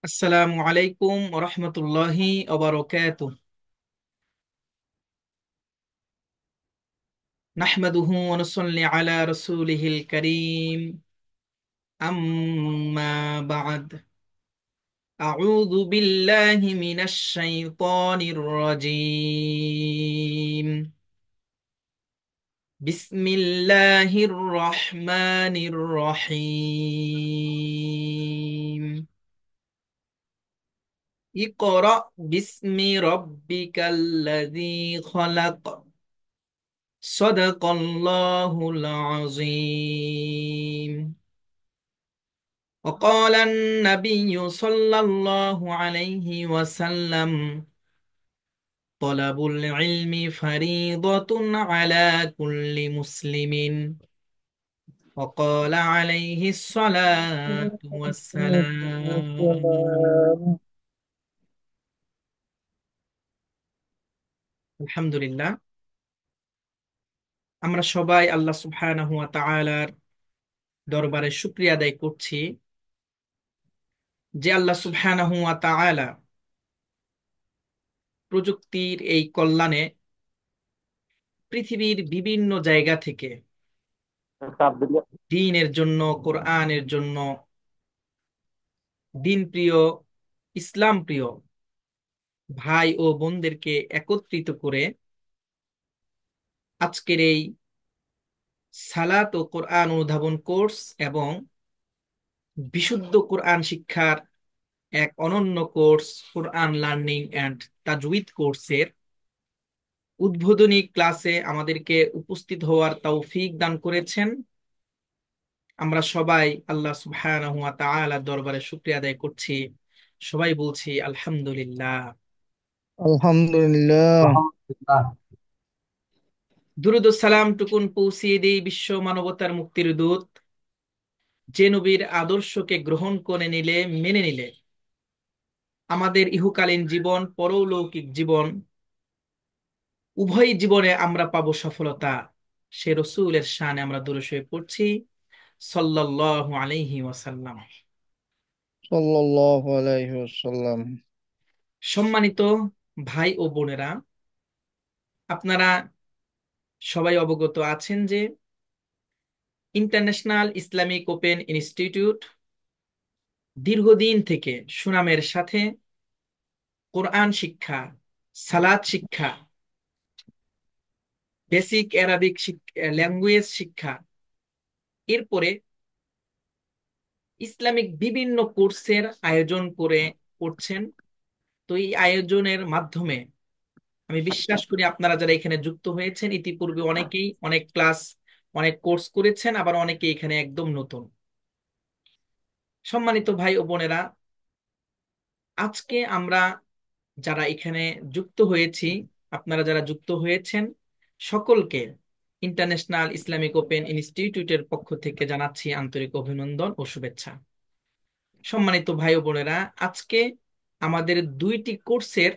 আসসালামু আলাইকুম রহমতুল্লাহি ওবারকাতুহ। নাহমাদুহু ওয়া নুসাল্লি আলা রাসূলিহিল কারীম। আম্মা বা'দ। আউযু বিল্লাহি মিনাশ শাইতানির রাজীম। বিসমিল্লাহির রহমানির রহিম। ইকরা বিসমি রাব্বিকাল্লাযী খালাক। সাদাকাল্লাহুল আযীম। وقال النبي صلى الله عليه وسلم: طلب العلم فريضة على كل مسلم. وقال عليه الصلاة والسلام. আলহামদুলিল্লাহ, আমরা সবাই আল্লাহ সুবহানাহু ওয়া তাআলার দরবারে শুকরিয়া আদায় করছি যে আল্লাহ সুবহানাহু ওয়া তাআলা প্রযুক্তির এই কল্যাণে পৃথিবীর বিভিন্ন জায়গা থেকে দ্বীনের জন্য, কোরআনের জন্য, দ্বীন প্রিয়, ইসলাম প্রিয় ভাই ও বোনদেরকে একত্রিত করে আজকের এই সালাত ও কোরআন অনুধাবন কোর্স এবং বিশুদ্ধ কোরআন শিক্ষার এক অনন্য কোর্স, কোরআন লার্নিং অ্যান্ড তাজউইদ কোর্সের উদ্বোধনী ক্লাসে আমাদেরকে উপস্থিত হওয়ার তৌফিক দান করেছেন। আমরা সবাই আল্লাহ সুবহানাহু ওয়া তাআলার দরবারে শুকরিয়া আদায় করছি। সবাই বলছি আলহামদুলিল্লাহ। আলহামদুলিল্লাহ। দুরুদ ও সালাম টুকুন পৌঁছিয়ে দেই বিশ্ব মানবতার মুক্তির দূত, যে নবীর আদর্শকে গ্রহণ করে নিলে, মেনে নিলে আমাদের ইহকালীন জীবন, পরলৌকিক জীবন, উভয় জীবনে আমরা পাবো সফলতা। সে রসূলের শানে আমরা দরুদ শরীফ পড়ছি, সাল্লাল্লাহু আলাইহি ওয়াসাল্লাম। সাল্লাল্লাহু আলাইহি ওয়াসাল্লাম। সম্মানিত ভাই ও বোনেরা, আপনারা সবাই অবগত আছেন যে ইন্টারন্যাশনাল ইসলামিক ওপেন ইনস্টিটিউট দীর্ঘদিন থেকে সুনামের সাথে কোরআন শিক্ষা, সালাত শিক্ষা, বেসিক অ্যারাবিক ল্যাঙ্গুয়েজ শিক্ষা, এরপরে ইসলামিক বিভিন্ন কোর্সের আয়োজন করে করছেন। তো এই আয়োজনের মাধ্যমে আমি বিশ্বাস করি আপনারা যারা এখানে যুক্ত হয়েছেন ইতিপূর্বে অনেকেই অনেক ক্লাস, অনেক কোর্স করেছেন, আবার অনেকে এখানে একদম নতুন। সম্মানিত ভাই ও বোনেরা, আজকে আমরা যারা এখানে যুক্ত হয়েছি, আপনারা যারা যুক্ত হয়েছেন, সকলকে ইন্টারন্যাশনাল ইসলামিক ওপেন ইনস্টিটিউটের পক্ষ থেকে জানাচ্ছি আন্তরিক অভিনন্দন ও শুভেচ্ছা। সম্মানিত ভাই ও বোনেরা, আজকে আমাদের দুইটি কোর্সের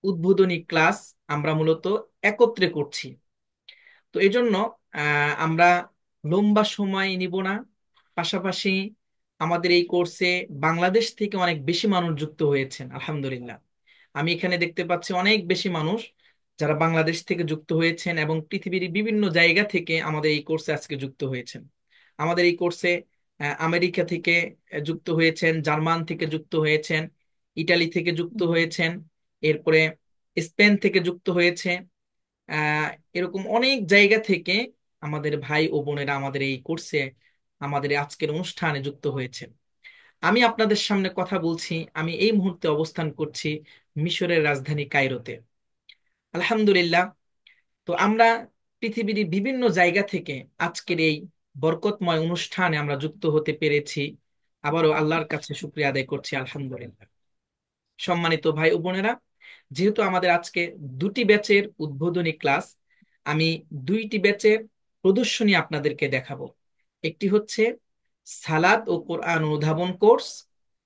উদ্বোধনী ক্লাস আমরা মূলত একত্রে করছি। তো এই জন্য আমরা লম্বা সময় নিব না। পাশাপাশি আমাদের এই কোর্সে বাংলাদেশ থেকে অনেক বেশি মানুষ যুক্ত হয়েছেন, আলহামদুলিল্লাহ। আমি এখানে দেখতে পাচ্ছি অনেক বেশি মানুষ যারা বাংলাদেশ থেকে যুক্ত হয়েছেন এবং পৃথিবীর বিভিন্ন জায়গা থেকে আমাদের এই কোর্সে আজকে যুক্ত হয়েছেন। আমাদের এই কোর্সে আমেরিকা থেকে যুক্ত হয়েছেন, জার্মান থেকে যুক্ত হয়েছেন, ইটালি থেকে যুক্ত হয়েছেন, এরপরে স্পেন থেকে যুক্ত হয়েছে। আহ এরকম অনেক জায়গা থেকে আমাদের ভাই ও বোনেরা আমাদের এই কোর্সে, আমাদের এই আজকের অনুষ্ঠানে যুক্ত হয়েছেন। আমি আপনাদের সামনে কথা বলছি, আমি এই মুহূর্তে অবস্থান করছি মিশরের রাজধানী কায়রোতে। আলহামদুলিল্লাহ। তো আমরা পৃথিবীর বিভিন্ন জায়গা থেকে আজকের এই বরকতময় অনুষ্ঠানে আমরা যুক্ত হতে পেরেছি। আবারও আল্লাহর কাছে শুকরিয়া আদায় করছি, আলহামদুলিল্লাহ। সম্মানিত ভাই ও বোনেরা, যেহেতু আমাদের আজকে দুটি ব্যাচের উদ্বোধনী ক্লাস, আমি দুইটি ব্যাচের প্রদর্শনী আপনাদেরকে দেখাবো। একটি হচ্ছে সালাত ও কোরআন অনুধাবন কোর্স,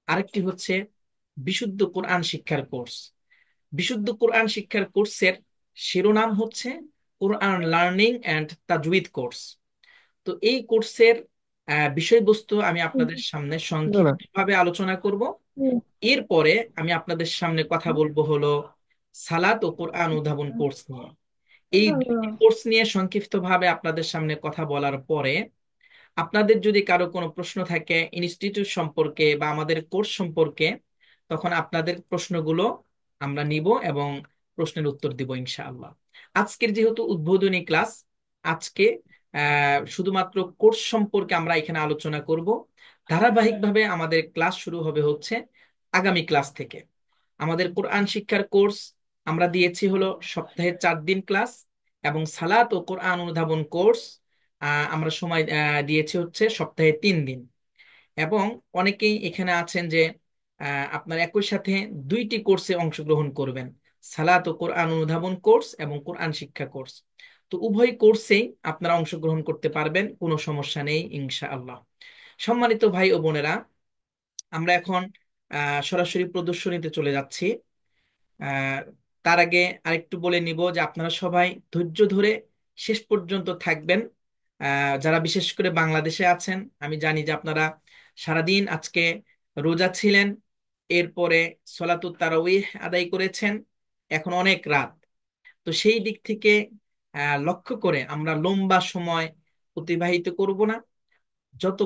আরেকটি হচ্ছে বিশুদ্ধ কোরআন শিক্ষার কোর্স। বিশুদ্ধ কোরআন শিক্ষার কোর্সের শিরোনাম হচ্ছে কোরআন লার্নিং অ্যান্ড তাজউইদ কোর্স। তো এই কোর্সের বিষয়বস্তু আমি আপনাদের সামনে না না। সংক্ষিপ্তভাবে আলোচনা করব। এরপরে আমি আপনাদের সামনে কথা বলবো হলো সালাত ও কোরআন উদ্ভাবন কোর্স নিয়ে। এই দুটি কোর্স নিয়ে সংক্ষিপ্তভাবে আপনাদের সামনে কথা বলার পরে আপনাদের যদি কারো কোনো প্রশ্ন থাকে ইনস্টিটিউট সম্পর্কে বা আমাদের কোর্স সম্পর্কে, তখন আপনাদের প্রশ্নগুলো আমরা নিব এবং প্রশ্নের উত্তর দিব ইনশাআল্লাহ। আজকের যেহেতু উদ্বোধনী ক্লাস, আজকে শুধুমাত্র কোর্স সম্পর্কে আমরা এখানে আলোচনা করব। ধারাবাহিকভাবে আমাদের ক্লাস শুরু হবে হচ্ছে আগামী ক্লাস থেকে। আমাদের কোরআন শিক্ষার কোর্স আমরা দিয়েছি হলো সপ্তাহে 4 দিন ক্লাস, এবং সালাত ও কোরআন অনুধাবন কোর্স আমরা সময় দিয়েছি হচ্ছে সপ্তাহে 3 দিন। এবং অনেকেই এখানে আছেন যে আপনার একই সাথে দুইটি কোর্সে অংশগ্রহণ করবেন, সালাত ও কোরআন অনুধাবন কোর্স এবং কোরআন শিক্ষা কোর্স। তো উভয় কোর্সেই আপনারা অংশগ্রহণ করতে পারবেন, কোনো সমস্যা নেই ইনশাআল্লাহ। সম্মানিত ভাই ও বোনেরা, আমরা এখন সরাসরি প্রদর্শনীতে চলে যাচ্ছি। আহ, তার আগে আরেকটু বলে নিব যে আপনারা সবাই ধৈর্য ধরে শেষ পর্যন্ত থাকবেন। যারা বিশেষ করে বাংলাদেশে আছেন, আমি জানি যে আপনারা সারাদিন আজকে রোজা ছিলেন, এরপরে সলাতুত তারাউইহ আদায় করেছেন, এখন অনেক রাত। তো সেই দিক থেকে লক্ষ্য করে আমরা লম্বা সময় অতিবাহিত করব না। যত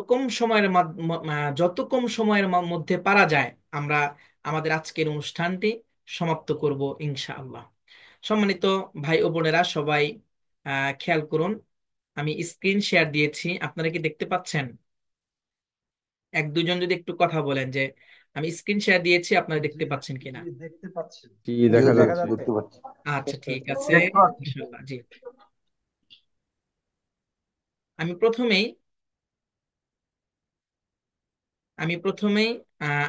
কম সময়ের মধ্যে পারা যায় আমরা আমাদের আজকের অনুষ্ঠানটি সমাপ্ত করব ইনশাআল্লাহ। সম্মানিত ভাই ও বোনেরা, সবাই খেয়াল করুন, আমি স্ক্রিন শেয়ার দিয়েছি, আপনারা কি দেখতে পাচ্ছেন? এক দুজন যদি একটু কথা বলেন যে আমি স্ক্রিন শেয়ার দিয়েছি, আপনারা দেখতে পাচ্ছেন কিনা। কি জি দেখা হুজুর, যাচ্ছে? দেখতে পাচ্ছি। আচ্ছা, ঠিক আছে। দেখতে পাচ্ছি। ইনশাআল্লাহ, জি। আমি প্রথমেই আমি প্রথমেই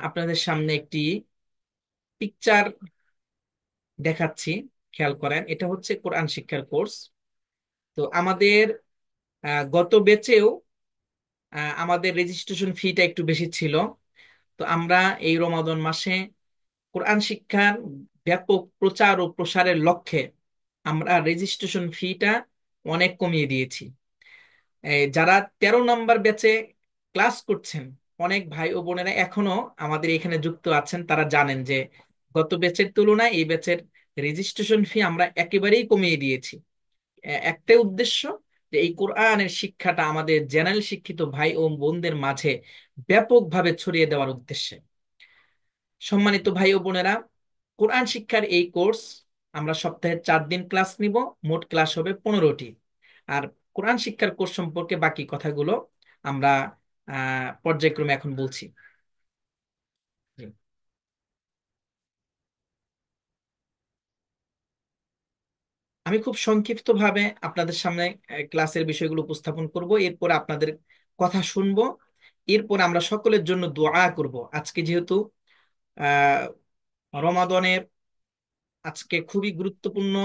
আপনাদের সামনে একটি পিকচার দেখাচ্ছি। খেয়াল করেন, এটা হচ্ছে কোরআন শিক্ষার কোর্স। তো আমাদের গত ব্যাচেও আমাদের রেজিস্ট্রেশন ফিটা একটু বেশি ছিল। তো আমরা এই রমাদান মাসে কোরআন শিক্ষার ব্যাপক প্রচার ও প্রসারের লক্ষ্যে আমরা রেজিস্ট্রেশন ফিটা অনেক কমিয়ে দিয়েছি। যারা 13 নম্বর ব্যাচে ক্লাস করছেন, অনেক ভাই ও বোনেরা এখনো আমাদের এখানে যুক্ত আছেন, তারা জানেন যে গত ব্যাচের তুলনায় এই ব্যাচের রেজিস্ট্রেশন ফি আমরা একেবারেই কমিয়ে দিয়েছি। একটাই উদ্দেশ্য, যে এই কোরআনের শিক্ষাটা আমাদের জেনারেল শিক্ষিত ভাই ও বোনদের মাঝে ব্যাপকভাবে ছড়িয়ে দেওয়ার উদ্দেশ্যে। সম্মানিত ভাই ও বোনেরা, কোরআন শিক্ষার এই কোর্স আমরা সপ্তাহে 4 দিন ক্লাস নিব, মোট ক্লাস হবে 15টি। আর কোরআন শিক্ষার কোর্স সম্পর্কে বাকি কথাগুলো আমরা পর্যায়ক্রমে এখন বলছি। জি। আমি খুব সংক্ষিপ্তভাবে আপনাদের সামনে ক্লাসের বিষয়গুলো উপস্থাপন করব, এরপর আপনাদের কথা শুনবো। এরপর আমরা সকলের জন্য দোয়া করব। আজকে যেহেতু আহ রমাদানের আজকে খুবই গুরুত্বপূর্ণ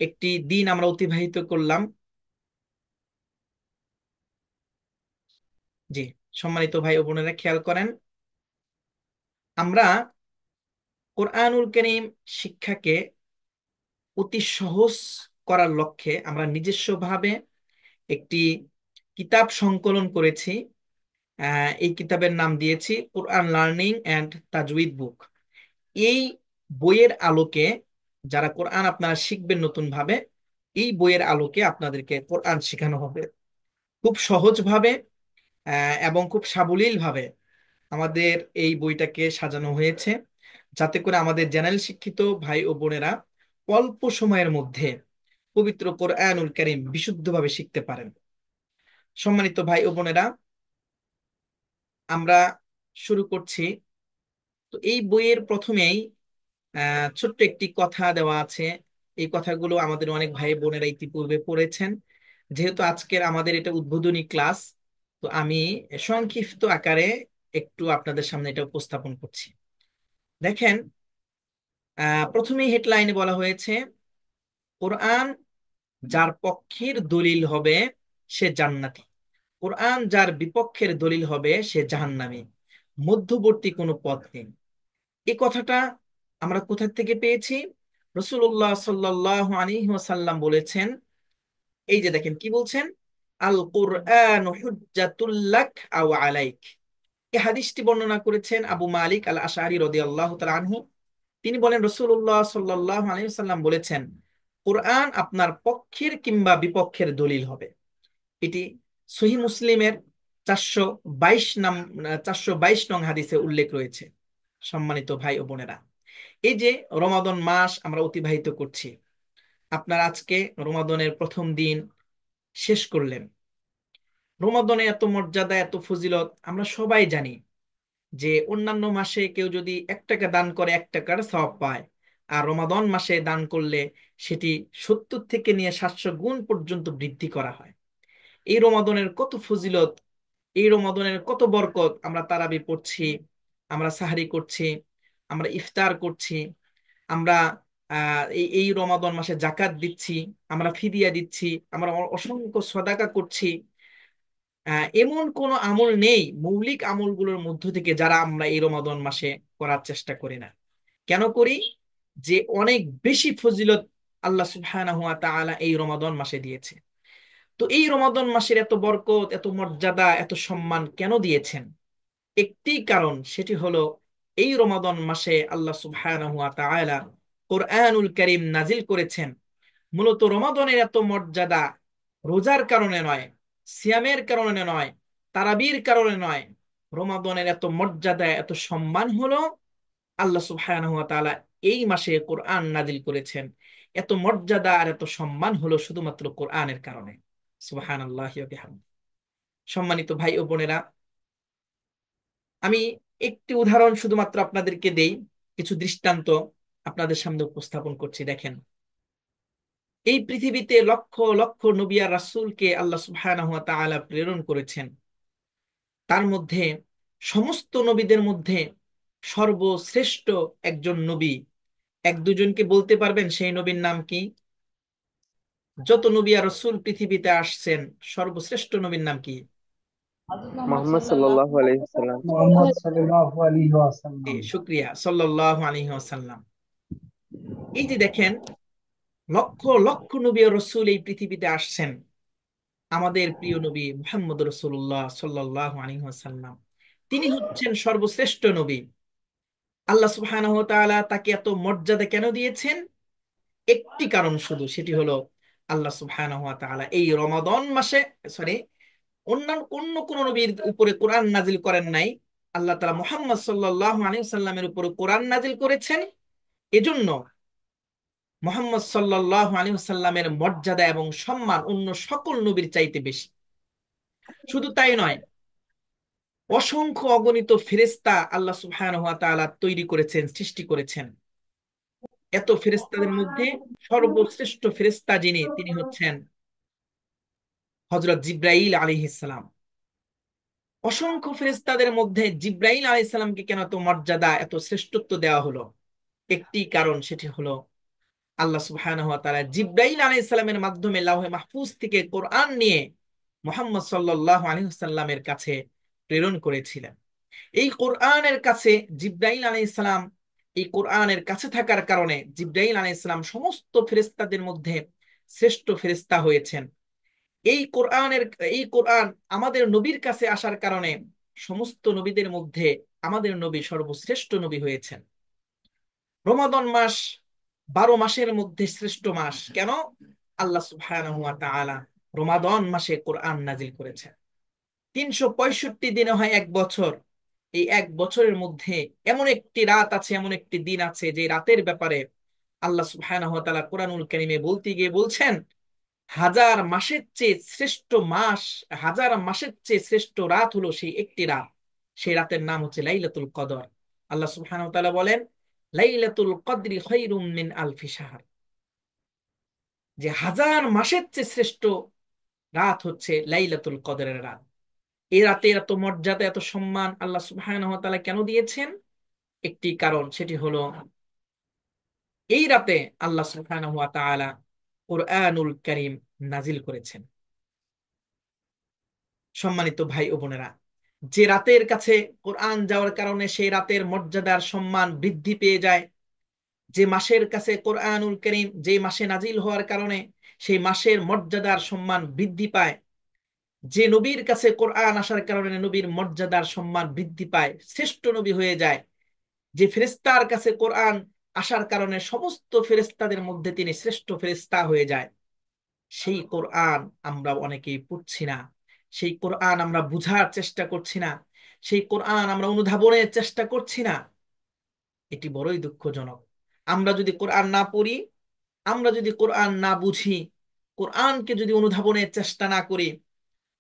একটি দিন আমরা অতিবাহিত করলাম। জি। সম্মানিত ভাই ও বোনেরা, খেয়াল করেন, আমরা কোরআনুল কারীম শিক্ষাকে অতি সহজ করার লক্ষ্যে আমরা নিজস্বভাবে একটি কিতাব সংকলন করেছি। এই কিতাবের নাম দিয়েছি কোরআন লার্নিং অ্যান্ড তাজউইদ বুক। এই বইয়ের আলোকে যারা কোরআন আপনারা শিখবেন নতুন ভাবে, এই বইয়ের আলোকে আপনাদেরকে কোরআন শেখানো হবে খুব সহজ ভাবে এবং খুব সাবলীল ভাবে। আমাদের এই বইটাকে সাজানো হয়েছে যাতে করে আমাদের জেনারেল শিক্ষিত ভাই ও বোনেরা অল্প সময়ের মধ্যে পবিত্র কোরআনুল কারীম বিশুদ্ধভাবে শিখতে পারেন। সম্মানিত ভাই ও বোনেরা, আমরা শুরু করছি। তো এই বইয়ের প্রথমেই ছোট্ট একটি কথা দেওয়া আছে। এই কথাগুলো আমাদের অনেক ভাই বোনেরা ইতিপূর্বে পড়েছেন। যেহেতু আজকের আমাদের এটা উদ্বোধনী ক্লাস, তো আমি সংক্ষিপ্ত আকারে একটু আপনাদের সামনে এটা উপস্থাপন করছি। দেখেন, প্রথমেই হেডলাইনে বলা হয়েছে, কোরআন যার পক্ষের দলিল হবে সে জান্নাতি, কোরআন যার বিপক্ষের দলিল হবে সে জাহান্নামী, মধ্যবর্তী কোনো পথ নেই। এই কথাটা আমরা কোথা থেকে পেয়েছি? রাসূলুল্লাহ সাল্লাল্লাহু আলাইহি ওয়াসাল্লাম বলেছেন, এই যে দেখেন কি বলছেন, আল কুরআন হুজ্জাতুল লাক আও আলাইক। এই হাদিসটি বর্ণনা করেছেন আবু মালিক আল আশআরী রাদিয়াল্লাহু তাআলা আনহু। তিনি বলেন রাসূলুল্লাহ সাল্লাল্লাহু আলাইহি ওয়াসাল্লাম বলেছেন, কোরআন আপনার পক্ষের কিংবা বিপক্ষের দলিল হবে। এটি সহিহ মুসলিমের 422 নং হাদিসে উল্লেখ রয়েছে। সম্মানিত ভাই ও বোনেরা, এই যে রমাদান মাস আমরা অতিবাহিত করছি, আপনারা আজকে রমাদানের প্রথম দিন শেষ করলেন। রমাদানে এত মর্যাদা, এত ফজিলত আমরা সবাই জানি যে অন্যান্য মাসে কেউ যদি 1 টাকা দান করে 1 টাকার সওয়াব পায়, আর রমাদান মাসে দান করলে সেটি 70 থেকে নিয়ে 700 গুণ পর্যন্ত বৃদ্ধি করা হয়। এই রমাদানের কত ফজিলত, এই রমাদানের কত বরকত! আমরা তারাবি পড়ছি, আমরা সাহারি করছি, আমরা ইফতার করছি, আমরা এই এই রমাদান মাসে জাকাত দিচ্ছি, আমরা ফিদিয়া দিচ্ছি, আমরা অসংখ্য সদাকা করছি। এমন কোন আমল নেই মৌলিক আমলগুলোর মধ্য থেকে যারা আমরা এই রমাদান মাসে করার চেষ্টা করি না। কেন করি? যে অনেক বেশি ফজিলত আল্লাহ সুবহানাহু ওয়া তাআলা এই রমাদান মাসে দিয়েছে। তো এই রমাদান মাসের এত বরকত, এত মর্যাদা, এত সম্মান কেন দিয়েছেন? একটি কারণ, সেটি হলো এই রমাদান মাসে আল্লাহ সুবহানাহু ওয়া তাআলা কোরআনুল কারীম নাজিল করেছেন। মূলত রমাদানের এত মর্যাদা রোজার কারণে নয়, সিয়ামের কারণে নয়, তারাবির কারণে নয়। রমাদানের এত মর্যাদা, এত সম্মান হলো আল্লাহ সুবহানাহু ওয়া তাআলা এই মাসে কোরআন নাজিল করেছেন। এত মর্যাদা আর এত সম্মান হলো শুধুমাত্র কোরআনের কারণে। সুবহানাল্লাহি ওয়া বিহামদিহি। সম্মানিত ভাই ও বোনেরা, আমি একটি উদাহরণ শুধুমাত্র আপনাদেরকে দেই, কিছু দৃষ্টান্ত আপনাদের সামনে উপস্থাপন করছি। দেখেন, এই পৃথিবীতে লক্ষ লক্ষ নবী আর রাসূলকে আল্লাহ সুবহানাহু ওয়া তাআলা প্রেরণ করেছেন। তার মধ্যে, সমস্ত নবীদের মধ্যে সর্বশ্রেষ্ঠ একজন নবী, এক দুজনকে বলতে পারবেন সেই নবীর নাম কি? যত নবী আর রাসূল পৃথিবীতে আসছেন, সর্বশ্রেষ্ঠ নবীর নাম কি? মোহাম্মদ সাল্লাল্লাহু আলাইহি ওয়াসাল্লাম। মোহাম্মদ সাল্লাল্লাহু আলাইহি ওয়াসাল্লাম। শুক্রিয়া, সাল্লাল্লাহু আলাইহি ওয়াসাল্লাম। এই যে দেখেন, লক্ষ লক্ষ নবী ও রাসূল এই পৃথিবীতে আসছেন। আমাদের প্রিয় নবী মুহাম্মদ রাসূলুল্লাহ সাল্লাল্লাহু আলাইহি ওয়াসাল্লাম, তিনি হচ্ছেন সর্বশ্রেষ্ঠ নবী। আল্লাহ সুবহানাহু ওয়া তাআলা তাকে এত মর্যাদা কেন দিয়েছেন? একটি কারণ শুধু, সেটি হলো আল্লাহ সুবহানাহু ওয়া তাআলা এই রমাদান মাসে, সরি, অন্যান্য অন্য কোন নবীর উপরে কোরআন নাজিল করেন নাই। আল্লাহ তাআলা মুহাম্মদ সাল্লাল্লাহু আলাইহি ওয়াসাল্লামের উপরে কোরআন নাজিল করেছেন। এজন্য মুহাম্মদ সাল্লাল্লাহু আলাইহি ওয়াসাল্লামের মর্যাদা এবং সম্মান অন্য সকল নবীর চাইতে বেশি। শুধু তাই নয়, অসংখ্য অগণিত ফেরেশতা আল্লাহ সুবহানাহু ওয়া তাআলা তৈরি করেছেন, সৃষ্টি করেছেন। এত ফেরেশতাদের মধ্যে সর্বশ্রেষ্ঠ ফেরেশতা যিনি, তিনি হচ্ছেন হযরত জিবরাইল আলাইহিস সালাম। অসংখ্য ফেরেশতাদের মধ্যে জিবরাইল আলাইহিস সালামকে কেন এত মর্যাদা, এত শ্রেষ্ঠত্ব দেওয়া হলো? একটি কারণ, সেটি হলো আল্লাহ সুবহানাহু ওয়া তাআলা জিবরাইল আলাইহিস সালামের মাধ্যমে লাওহে মাহফুজ থেকে কোরআন নিয়ে মুহাম্মদ সাল্লাল্লাহু আলাইহি ওয়াসাল্লামের কাছে প্রেরণ করেছিলেন। এই কোরআনের কাছে জিবরাইল আলাইহিস সালাম, এই কোরআনের কাছে থাকার কারণে জিবরাইল আলাইহিস সালাম সমস্ত ফেরেশতাদের মধ্যে শ্রেষ্ঠ ফেরেশতা হয়েছেন। এই কোরআনের, এই কোরআন আমাদের নবীর কাছে আসার কারণে সমস্ত নবীদের মধ্যে আমাদের নবী সর্বশ্রেষ্ঠ নবী হয়েছেন। রমাদান মাস 12 মাসের মধ্যে শ্রেষ্ঠ মাস কেন? আল্লাহ সুবহানাহু ওয়া তাআলা রমাদান মাসে কোরআন নাজিল করেছেন। 365 দিনে হয় 1 বছর। এই 1 বছরের মধ্যে এমন একটি রাত আছে, এমন একটি দিন আছে, যে রাতের ব্যাপারে আল্লাহ সুবহানাহু ওয়া তাআলা কোরআনুল কারীমে বলতে গিয়ে বলছেন, হাজার মাসের চেয়ে শ্রেষ্ঠ মাস, হাজার মাসের চেয়ে শ্রেষ্ঠ রাত হলো সেই একটি রাত। সেই রাতের নাম হচ্ছে লাইলাতুল কদর। আল্লাহ সুবহানাহু ওয়া তাআলা বলেন, লাইলাতুল কদরি খায়রুম মিন আলফি শাহর, যে হাজার মাসের চেয়ে শ্রেষ্ঠ রাত হচ্ছে লাইলাতুল কদরের রাত। এই রাতে এত মর্যাদা, এত সম্মান আল্লাহ সুবহানাহু ওয়া তাআলা কেন দিয়েছেন? একটি কারণ, সেটি হলো এই রাতে আল্লাহ সুবহানাহু ওয়া তাআলা কোরআনুল কারীম নাজিল করেছেন। সম্মানিত ভাই ও বোনেরা, যে রাতের কাছে কোরআন যাওয়ার কারণে সেই রাতের মর্যাদার সম্মান বৃদ্ধি পেয়ে যায়, যে মাসের কাছে কোরআনুল কারীম যে মাসে নাজিল হওয়ার কারণে সেই মাসের মর্যাদার সম্মান বৃদ্ধি পায়, যে নবীর কাছে কোরআন আসার কারণে নবীর মর্যাদার সম্মান বৃদ্ধি পায়, শ্রেষ্ঠ নবী হয়ে যায়, যে ফেরেশতার কাছে কোরআন আসার কারণে সমস্ত ফেরেশতাদের মধ্যে তিনি শ্রেষ্ঠ ফেরেশতা হয়ে যায়, সেই কোরআন আমরা অনেকেই পড়ছি না, সেই কোরআন আমরা বুঝার চেষ্টা করছি না, সেই কোরআন আমরা অনুধাবনের চেষ্টা করছি না। এটি বড়ই দুঃখজনক। আমরা যদি কোরআন না পড়ি, আমরা যদি কোরআন না বুঝি, কোরআনকে যদি অনুধাবনের চেষ্টা না করি,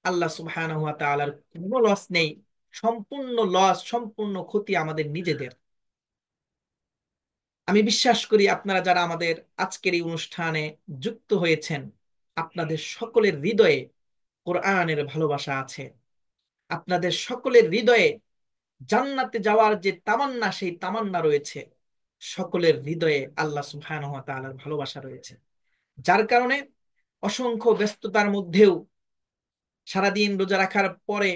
আল্লাহ সুবহানাহু ওয়া তাআলার কোনো লস নেই। সম্পূর্ণ লস, সম্পূর্ণ ক্ষতি আমাদের নিজেদের। আমি বিশ্বাস করি আপনারা যারা আমাদের আজকের এই অনুষ্ঠানে যুক্ত হয়েছেন, আপনাদের সকলের হৃদয়ে কোরআনের ভালোবাসা আছে। আপনাদের সকলের হৃদয়ে জান্নাতে যাওয়ার যে তামান্না, সেই তামান্না রয়েছে। সকলের হৃদয়ে আল্লাহ সুবহানাহু ওয়া তাআলার ভালোবাসা রয়েছে, যার কারণে অসংখ্য ব্যস্ততার মধ্যেও, সারাদিন রোজা রাখার পরে,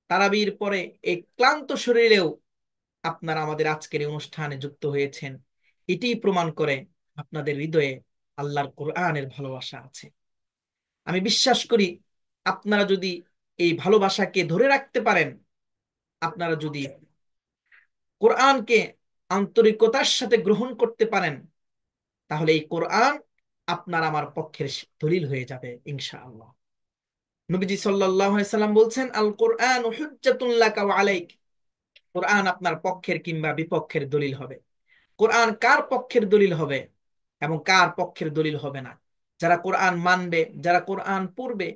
তারাবির পরে, এই ক্লান্ত শরীরেও আপনারা আমাদের আজকের এই অনুষ্ঠানে যুক্ত হয়েছেন। এটি প্রমাণ করে আপনাদের হৃদয়ে আল্লাহর কোরআনের ভালোবাসা আছে। আমি বিশ্বাস করি আপনারা যদি এই ভালোবাসাকে ধরে রাখতে পারেন, আপনারা যদি কোরআনকে আন্তরিকতার সাথে গ্রহণ করতে পারেন, তাহলে এই কোরআন আপনার আমার পক্ষের দলিল হয়ে যাবে ইনশাআল্লাহ। নবীজি সাল্লাল্লাহু আলাইহি সাল্লাম বলছেন, আল কোরআন হুজ্জাতুন লাকা ওয়া আলাইক। কোরআন আপনার পক্ষের কিংবা বিপক্ষের দলিল হবে। কোরআন কার পক্ষের দলিল হবে এবং কার পক্ষের দলিল হবে না? যারা কোরআন মানবে, যারা কোরআন পড়বে,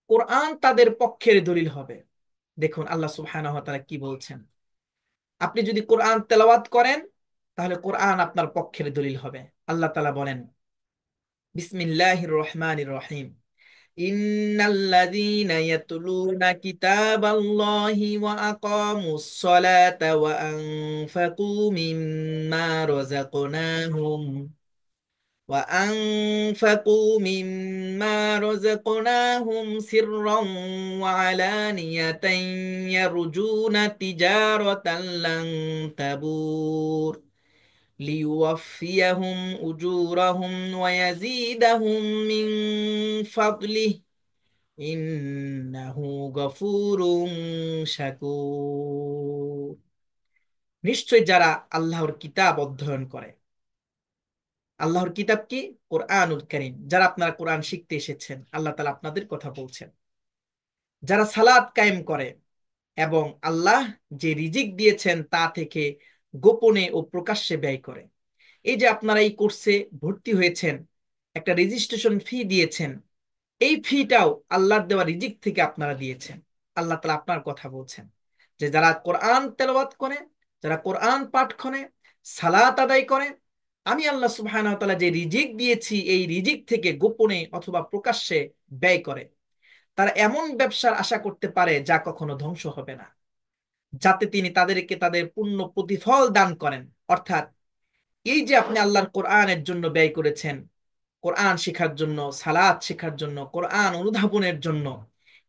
কোরআন তাদের পক্ষের দলিল হবে। দেখুন আল্লাহ সুবহানাহু ওয়া তাআলা কি বলছেন। আপনি যদি কোরআন তেলাওয়াত করেন, তাহলে কোরআন আপনার পক্ষের দলিল হবে। আল্লাহ তাআলা বলেন, বিসমিল্লাহির রহমানির রহিম, ইন্নাল্লাযীনা ইয়াতলুনা কিতাবাল্লাহি ওয়া আকামুস সালাতা ওয়া আনফাকু মিম্মা রাযাকনাহুম سرا وعلانية يرجون تجارة لن تبور ليوفيهم أجورهم ويزيدهم من فضله إنه غفور شكور। নিশ্চয় যারা আল্লাহর কিতাব অধ্যয়ন করে, আল্লাহর কিতাব কি? কোরআনুল কারীম। যারা আপনারা কোরআন শিখতে এসেছেন, আল্লাহ তাআলা আপনাদের কথা বলছেন। যারা সালাত কায়েম করে এবং আল্লাহ যে রিজিক দিয়েছেন তা থেকে গোপনে ও প্রকাশ্যে ব্যয় করে। এই যে আপনারা এই কোর্সে ভর্তি হয়েছেন, একটা রেজিস্ট্রেশন ফি দিয়েছেন, এই ফিটাও আল্লাহর দেওয়া রিজিক থেকে আপনারা দিয়েছেন। আল্লাহ তাআলা আপনার কথা বলছেন যে যারা কোরআন তেলাওয়াত করে, যারা কোরআন পাঠ করে, সালাত আদায় করে, আমি আল্লাহ সুবহানাহু ওয়া তাআলা যে রিজিক দিয়েছি, এই রিজিক থেকে গোপনে অথবা প্রকাশ্যে ব্যয় করে, তারা এমন ব্যবসার আশা করতে পারে যা কখনো ধ্বংস হবে না, যাতে তিনি তাদেরকে তাদের পূর্ণ প্রতিফল দান করেন। অর্থাৎ এই যে আপনি আল্লাহর কোরআনের জন্য ব্যয় করেছেন, কোরআন শেখার জন্য, সালাত শেখার জন্য, কোরআন অনুধাবনের জন্য,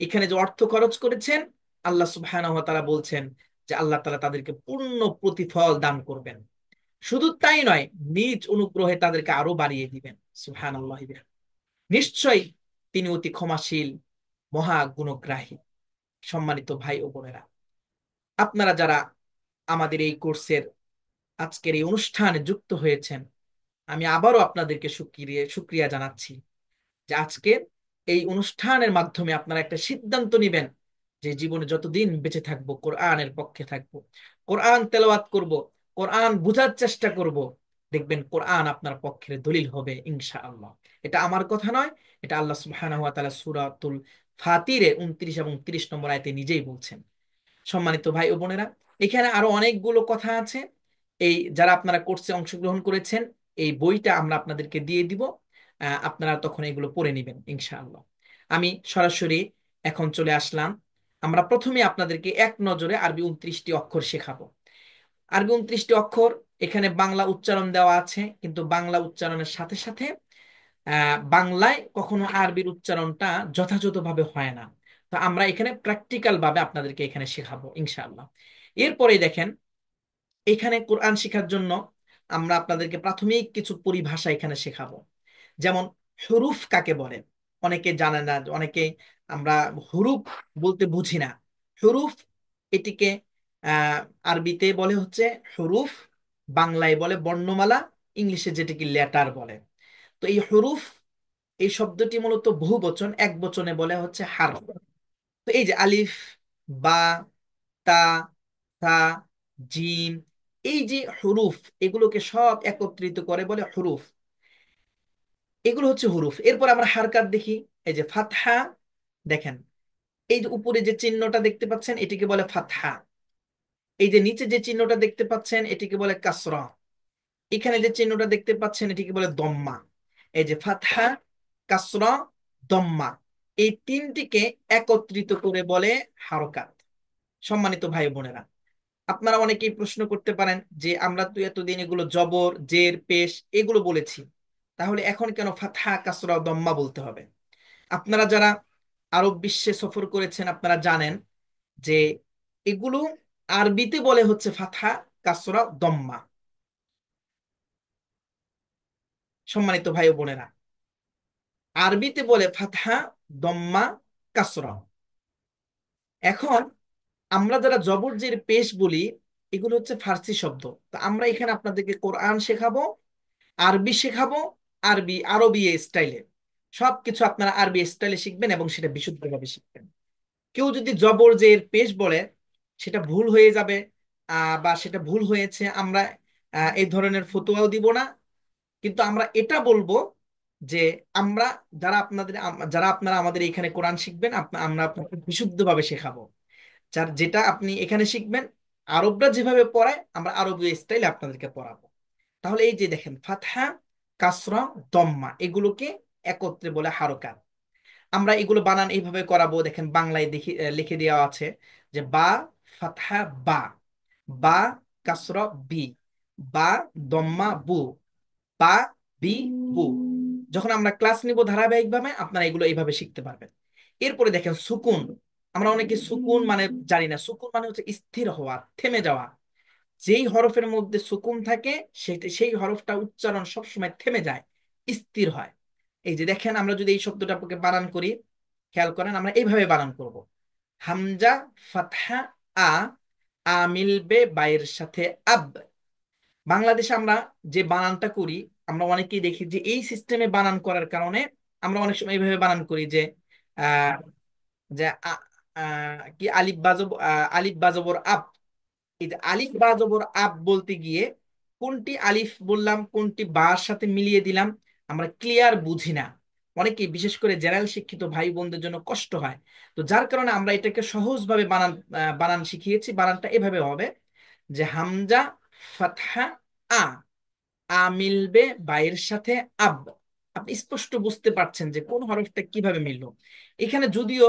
এখানে যে অর্থ খরচ করেছেন, আল্লাহ সুবহানাহু ওয়া তাআলা বলছেন যে আল্লাহ তাআলা তাদেরকে পূর্ণ প্রতিফল দান করবেন। শুধু তাই নয়, নিজ অনুগ্রহে তাদেরকে আরো বাড়িয়ে দিবেন। সুবহানাল্লাহ। নিশ্চয়ই তিনি অতি ক্ষমাশীল, মহা গুণগ্রাহী। সম্মানিত ভাই ও বোনেরা, আপনারা যারা আমাদের এই কোর্সের আজকের এই অনুষ্ঠানে যুক্ত হয়েছেন, আমি আবারও আপনাদেরকে শুকরিয়া জানাচ্ছি যে আজকের এই অনুষ্ঠানের মাধ্যমে আপনারা একটা সিদ্ধান্ত নিবেন যে জীবনে যতদিন বেঁচে থাকবো কোরআনের পক্ষে থাকবো, কোরআন তেলাওয়াত করব, কোরআন বুঝার চেষ্টা করব। দেখবেন কোরআন আপনার পক্ষের দলিল হবে ইনশাআল্লাহ। এটা আমার কথা নয়, এটা আল্লাহ সুবহানাহু ওয়া তাআলা সূরাতুল ফাতিরে 29 এবং 30 নম্বর আয়াতে নিজেই বলছেন। সম্মানিত ভাই ও বোনেরা, এখানে আরো অনেকগুলো কথা আছে। এই যারা আপনারা কোর্সে অংশগ্রহণ করেছেন, এই বইটা আমরা আপনাদেরকে দিয়ে দিব, আপনারা তখন এগুলো পড়ে নেবেন ইনশাআল্লাহ। আমি সরাসরি এখন চলে আসলাম। আমরা প্রথমে আপনাদেরকে এক নজরে আরবি 29টি অক্ষর শেখাবো। আরবি 29টি অক্ষর, এখানে বাংলা উচ্চারণ দেওয়া আছে, কিন্তু বাংলা উচ্চারণের সাথে সাথে বাংলায় কখনো আরবির উচ্চারণটা যথাযথভাবে হয় না। তো আমরা এখানে প্র্যাকটিক্যাল ভাবে আপনাদেরকে এখানে শেখাবো ইনশাআল্লাহ। এরপরে দেখেন, এখানে কোরআন শেখার জন্য আমরা আপনাদেরকে প্রাথমিক কিছু পরিভাষা এখানে শেখাবো। যেমন হরুফ কাকে বলে, অনেকে জানে না, অনেকে আমরা হুরুফ বলতে বুঝি না। হুরুফ এটিকে আহ আরবিতে বলে হচ্ছে হুরুফ, বাংলায় বলে বর্ণমালা, ইংলিশে যেটিকে লেটার বলে। তো এই হুরুফ এই শব্দটি মূলত বহু বচন, এক বচনে বলে হচ্ছে হারফ। তো এই যে আলিফ, বা, তা, থা, জিম, এই যে হুরুফ, এগুলোকে সব একত্রিত করে বলে হুরুফ। এগুলো হচ্ছে হুরুফ। এরপর আমরা হারকাত দেখি। এই যে ফাতহা, দেখেন এই যে উপরে যে চিহ্নটা দেখতে পাচ্ছেন এটিকে বলে ফাতহা। এই যে নিচে যে চিহ্নটা দেখতে পাচ্ছেন এটিকে বলে কাসরা। এখানে যে চিহ্নটা দেখতে পাচ্ছেন এটিকে বলে দম্মা। এই যে ফাতহা, কাসরা, দম্মা, এই তিনটিকে একত্রিত করে বলে হারকাত। সম্মানিত ভাই বোনেরা, আপনারা অনেকেই প্রশ্ন করতে পারেন যে আমরা তো এতদিন এগুলো জবর, জের, পেশ এগুলো বলেছি, তাহলে এখন কেন ফাতহা, কাসরা, দম্মা বলতে হবে? আপনারা যারা আরব বিশ্বে সফর করেছেন আপনারা জানেন যে এগুলো আরবিতে বলে হচ্ছে ফাতহা, কাসরা, দম্মা। সম্মানিত ভাই ও বোনেরা, আরবিতে বলে ফাতহা, দম্মা, কাসরা। এখন আমরা যারা জবর, জের, পেশ বলি এগুলো হচ্ছে ফার্সি শব্দ। তো আমরা এখানে আপনাদেরকে কোরআন শেখাবো, আরবি শেখাবো, আরবি স্টাইলে। সবকিছু আপনারা আরবি স্টাইলে শিখবেন এবং সেটা বিশুদ্ধভাবে শিখবেন। কেউ যদি জবর, জের, পেশ বলে সেটা ভুল হয়ে যাবে, বা সেটা ভুল হয়েছে, আমরা এই ধরনের ফতোয়াও দিব না। কিন্তু আমরা এটা বলবো যে আমরা যারা আপনারা আমাদের এখানে কোরআন শিখবেন, আমরা আপনাকে বিশুদ্ধভাবে শেখাবো। যেটা আপনি এখানে শিখবেন, আরবরা যেভাবে পড়ায় আমরা আরবীয় স্টাইলে আপনাদেরকে পড়াবো। তাহলে এই যে দেখেন ফাতহা, কাসরা, দম্মা এগুলোকে একত্রে বলে হারকাত। আমরা এগুলো বানান এইভাবে করাবো। দেখেন বাংলায় লিখে দেওয়া আছে যে বা, ফাতহা বা, বা, কাসরা বি, বা, দম্মা বু, বা, বি, বু। যখন আমরা ক্লাস নিব ধারাবাহিকভাবে আপনারা এগুলো এইভাবে শিখতে পারবেন। এরপরে দেখেন সুকুন। আমরা অনেকে সুকুন মানে জানি না। সুকুন মানে হচ্ছে স্থির হওয়া, থেমে যাওয়া। যেই হরফের মধ্যে সুকুন থাকে সেই হরফটা উচ্চারণ সবসময় থেমে যায়, স্থির হয়। এই যে দেখেন আমরা যদি এই শব্দটাকে বানান করি, খেয়াল করেন আমরা এইভাবে বানান করব। হামজা, ফাতহা, আ, আ মিলবে বায়ের সাথে আব। বাংলাদেশে আমরা যে বানানটা করি, আমরা অনেকেই দেখি যে এই সিস্টেমে বানান করার কারণে আমরা অনেক সময় এইভাবে বানান করি যে আহ যে কি আলিফ বাজবর আপ। এই যে আলিফ বা জবর আপ বলতে গিয়ে কোনটি আলিফ বললাম, কোনটি বার সাথে মিলিয়ে দিলাম, আমরা ক্লিয়ার বুঝি না। অনেকে বিশেষ করে জেনারেল শিক্ষিত ভাই বোনদের জন্য কষ্ট হয়। তো যার কারণে আমরা এটাকে সহজভাবে বানান শিখিয়েছি। বানানটা এভাবে হবে যে হামজা, ফাতহা, আ, আ মিলবে বায়ের সাথে আব। আপনি স্পষ্ট বুঝতে পারছেন যে কোন হরফটা কিভাবে মিললো। এখানে যদিও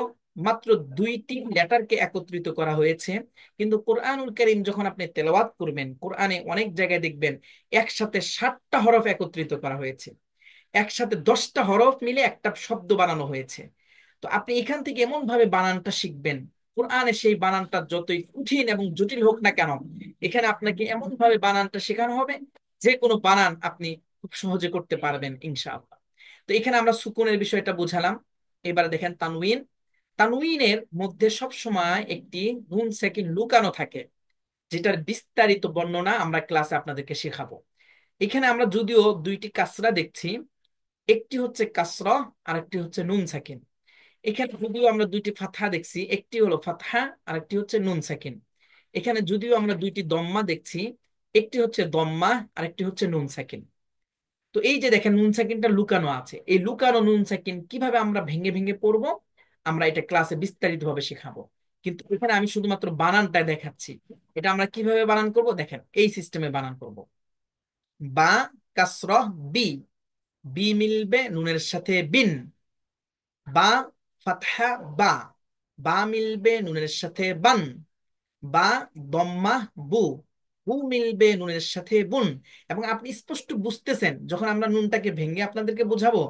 মাত্র দুইটি লেটারকে একত্রিত করা হয়েছে, কিন্তু কোরআনুল কারীম যখন আপনি তেলাওয়াত করবেন, কোরআনে অনেক জায়গায় দেখবেন একসাথে 7টা হরফ একত্রিত করা হয়েছে, একসাথে 10টা হরফ মিলে একটা শব্দ বানানো হয়েছে। তো আপনি এখান থেকে এমন ভাবে বানানটা শিখবেন, কোরআনে সেই বানানটা যতই কঠিন এবং জটিল হোক না কেন, এখানে আপনাকে এমন ভাবে বানানটা শেখানো হবে যে কোনো বানান আপনি খুব সহজে করতে পারবেন ইনশাআল্লাহ। তো এখানে আমরা সুকুনের বিষয়টা বুঝালাম। এবারে দেখেন তানউইন। তানউইনের মধ্যে সব সময় একটি নুন সাকিন লুকানো থাকে, যেটার বিস্তারিত বর্ণনা আমরা ক্লাসে আপনাদেরকে শেখাবো। এখানে আমরা যদিও দুইটি কাসরা দেখছি, একটি হচ্ছে কাসরা আর একটি হচ্ছে নুন সাকিন। এখানে যদিও আমরা দুইটি ফাতহা দেখছি, একটি হলো ফাতহা আর একটি হচ্ছে নুন সাকিন। এখানে যদিও আমরা দুইটি দম্মা দেখছি, একটি হচ্ছে দম্মা আর একটি হচ্ছে নুন সাকিন। তো এই যে দেখেন নুন সাকিনটা লুকানো আছে, এই লুকানো নুন সাকিন কিভাবে আমরা ভেঙে ভেঙে পড়বো আমরা এটা ক্লাসে বিস্তারিত ভাবে শেখাবো। কিন্তু এখানে আমি শুধুমাত্র বানানটা দেখাচ্ছি। এটা আমরা কিভাবে বানান করব, দেখেন এই সিস্টেমে বানান করব। বা, কাসরহ, বি, বি মিলবে নুনের সাথে বিন। বা, ফাতহা, বা, বা মিলবে নুনের সাথে বান। বা, দম্মা, বু, বু মিলবে নুনের সাথে বুন। এবং আপনি স্পষ্ট বুঝতেছেন, যখন আমরা নুনটাকে ভেঙে আপনাদেরকে বোঝাবো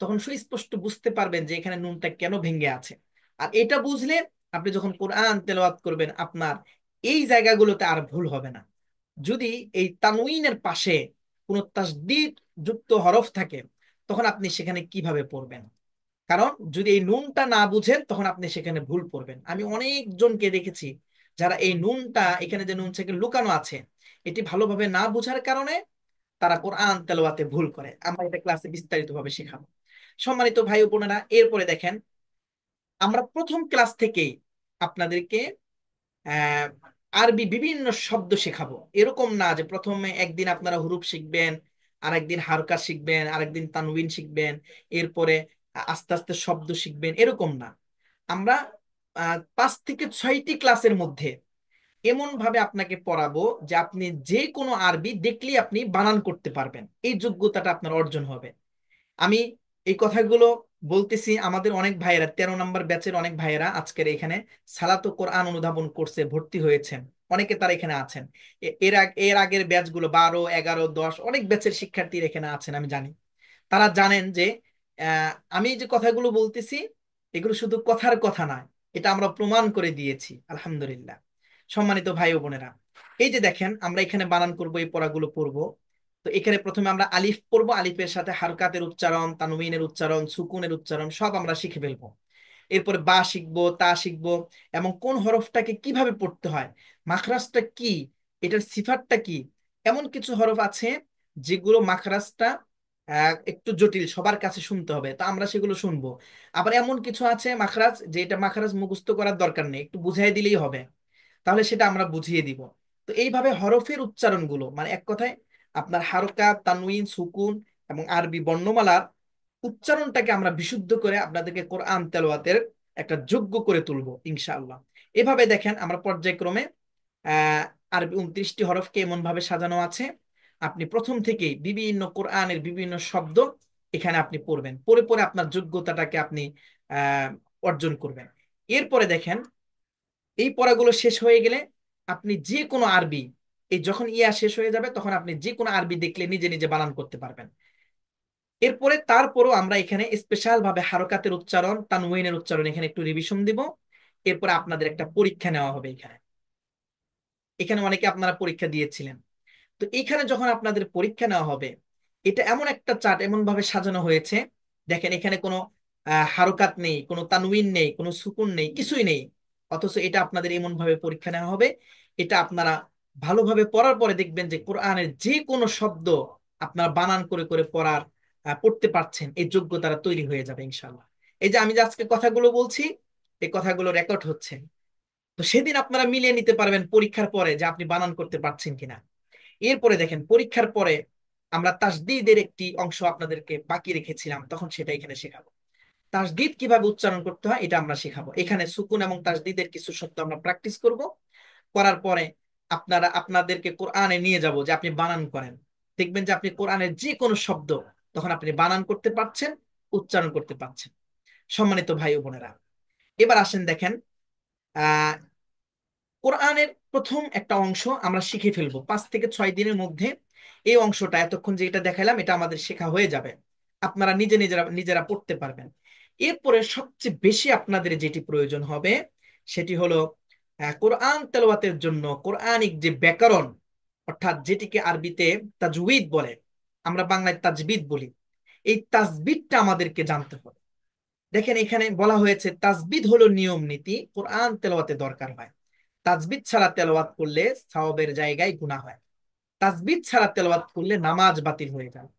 তখন সুস্পষ্ট বুঝতে পারবেন যে এখানে নুনটা কেন ভেঙে আছে। আর এটা বুঝলে আপনি যখন কোরআন তেলাওয়াত করবেন আপনার এই জায়গাগুলোতে আর ভুল হবে না। যদি এই তানউইনের পাশে কোনো তাসদীদ যুক্ত হরফ থাকে তখন আপনি সেখানে কিভাবে পড়বেন। কারণ যদি এই নুনটা না বুঝেন তখন আপনি সেখানে ভুল করবেন। আমি অনেকজনকে দেখেছি যারা এই নুনটা, এখানে যে নুন থেকে লুকানো আছে, এটি ভালোভাবে না বুঝার কারণে তারা কোরআন তেলাওয়াতে ভুল করে। আমরা এটা ক্লাসে বিস্তারিত ভাবে শেখাবো। সম্মানিত ভাই ও বোনেরা, এরপরে দেখেন আমরা প্রথম ক্লাস থেকেই আপনাদেরকে আহ আরবি বিভিন্ন শব্দ শেখাবো। এরকম না যে প্রথমে একদিন আপনারা হুরুফ শিখবেন, আরেকদিন হারকা শিখবেন, আরেকদিন তানউইন শিখবেন, এরপরে আস্তে আস্তে শব্দ শিখবেন, এরকম না। আমরা 5 থেকে 6টি ক্লাসের মধ্যে এমন ভাবে আপনাকে পড়াবো যে আপনি যে কোনো আরবি দেখলেই আপনি বানান করতে পারবেন, এই যোগ্যতাটা আপনার অর্জন হবে। আমি এই কথাগুলো বলতেছি, আমাদের অনেক ভাইয়েরা 13 নম্বর ব্যাচের অনেক ভাইয়েরা আজকের এখানে সালাতো কোরআন অনুধাবন কোর্সে ভর্তি হয়েছেন। অনেকে তারা এখানে আছেন। এর আগের ব্যাচগুলো 12, 11, 10 অনেক ব্যাচের শিক্ষার্থীরা এখানে আছেন, আমি জানি। তারা জানেন যে আমি যে কথাগুলো বলতেছি এগুলো শুধু কথার কথা নয়, এটা আমরা প্রমাণ করে দিয়েছি আলহামদুলিল্লাহ। সম্মানিত ভাই ও বোনেরা, এই যে দেখেন আমরা এখানে বানান করব, এই পড়াগুলো পড়বো। তো এখানে প্রথমে আমরা আলিফ পড়বো, আলিফের সাথে হারকাতের উচ্চারণ, তানউইনের উচ্চারণ, সুকুনের উচ্চারণ সব আমরা শিখে ফেলবো। এরপরে বা শিখবো, তা শিখবো, এবং কোন হরফটাকে কিভাবে পড়তে হয়, মাখরাজটা কি, এটার সিফাতটা কি। এমন কিছু হরফ আছে যেগুলো মাখরাজটা একটু জটিল, সবার কাছে শুনতে হবে, তো আমরা সেগুলো শুনবো। আবার এমন কিছু আছে মাখরাজ যে এটা মাখরাজ মুখস্থ করার দরকার নেই, একটু বুঝাই দিলেই হবে, তাহলে সেটা আমরা বুঝিয়ে দিব। তো এইভাবে হরফের উচ্চারণগুলো, মানে এক কথায় আপনার হারকা, তানউইন, সুকুন এবং আরবি বর্ণমালার উচ্চারণটাকে আমরা বিশুদ্ধ করে আপনাদেরকে কোরআন তেলাওয়াতের একটা যোগ্য করে তুলবো ইনশাআল্লাহ। এভাবে দেখেন আমরা পর্যায়ক্রমে আহ আরবি 29টি হরফকে এমন ভাবে সাজানো আছে, আপনি প্রথম থেকেই বিভিন্ন কোরআনের বিভিন্ন শব্দ এখানে আপনি পড়বেন, পড়ে পড়ে আপনার যোগ্যতাটাকে আপনি আহ অর্জন করবেন। এরপরে দেখেন এই পড়াগুলো শেষ হয়ে গেলে আপনি যে কোনো আরবি, এই যখন ইয়া শেষ হয়ে যাবে তখন আপনি যে কোনো আরবি দেখলে নিজে নিজে বানান করতে পারবেন। এরপরে তারপরও আমরা এখানে স্পেশাল ভাবে হারকাতের উচ্চারণ, তানউইনের উচ্চারণ এখানে একটু রিভিশন দিব। এরপরে আপনাদের একটা পরীক্ষা নেওয়া হবে এখানে। এখানে অনেকে আপনারা পরীক্ষা দিয়েছিলেন। তো এখানে যখন আপনাদের পরীক্ষা নেওয়া হবে, এটা এমন একটা চার্ট এমন ভাবে সাজানো হয়েছে, দেখেন এখানে কোনো হারকাত নেই, কোনো তানউইন নেই, কোনো সুকুন নেই, কিছুই নেই। অথচ এটা আপনাদের এমন ভাবে পরীক্ষা নেওয়া হবে, এটা আপনারা ভালোভাবে পড়ার পরে দেখবেন যে কোরআনের যে কোনো শব্দ আপনারা বানান করে করে পড়তে পারছেন, এই যোগ্যতাটা তৈরি হয়ে যাবে ইনশাল্লাহ। এই যে আমি যে আজকে কথাগুলো বলছি, এই কথাগুলো রেকর্ড হচ্ছে, তো সেদিন আপনারা মিলিয়ে নিতে পারবেন পরীক্ষার পরে যে আপনি বানান করতে পারছেন কিনা। এরপরে দেখেন পরীক্ষার পরে আমরা তাসদিদের একটি অংশ আপনাদেরকে বাকি রেখেছিলাম, তখন সেটা এখানে শেখাবো। তাসদিদ কিভাবে উচ্চারণ করতে হয় এটা আমরা শেখাবো। এখানে সুকুন এবং তাসদিদের কিছু শব্দ আমরা প্র্যাকটিস করব। করার পরে আপনাদেরকে কোরআনে নিয়ে যাব যে আপনি বানান করেন, দেখবেন যে আপনি কোরআনের যে কোনো শব্দ তখন আপনি বানান করতে পারছেন, উচ্চারণ করতে পারছেন। সম্মানিত ভাই ও বোনেরা, এবার আসেন দেখেন আহ কোরআনের প্রথম একটা অংশ আমরা শিখে ফেলবো 5 থেকে 6 দিনের মধ্যে। এই অংশটা এতক্ষণ যেটা দেখালাম এটা আমাদের শেখা হয়ে যাবে, আপনারা নিজেরা নিজেরা পড়তে পারবেন। এরপরে সবচেয়ে বেশি আপনাদের যেটি প্রয়োজন হবে সেটি হলো কোরআন তেলাওয়াতের জন্য কোরআনিক যে ব্যাকরণ, অর্থাৎ যেটিকে আরবিতে তাজউইদ বলে, আমরা বাংলায় তাজবিদ বলি, এই তাজবিদটা আমাদেরকে জানতে হবে। দেখেন এখানে বলা হয়েছে তাজবিদ হলো নিয়ম নীতি কোরআন তেলাওয়াতে দরকার হয়। তাজবিদ ছাড়া তেলাওয়াত করলে সওয়াবের জায়গায় গুনাহ হয়। তাসবিহ ছাড়া তেলাওয়াত করলে নামাজ বাতিল হয়ে যায়।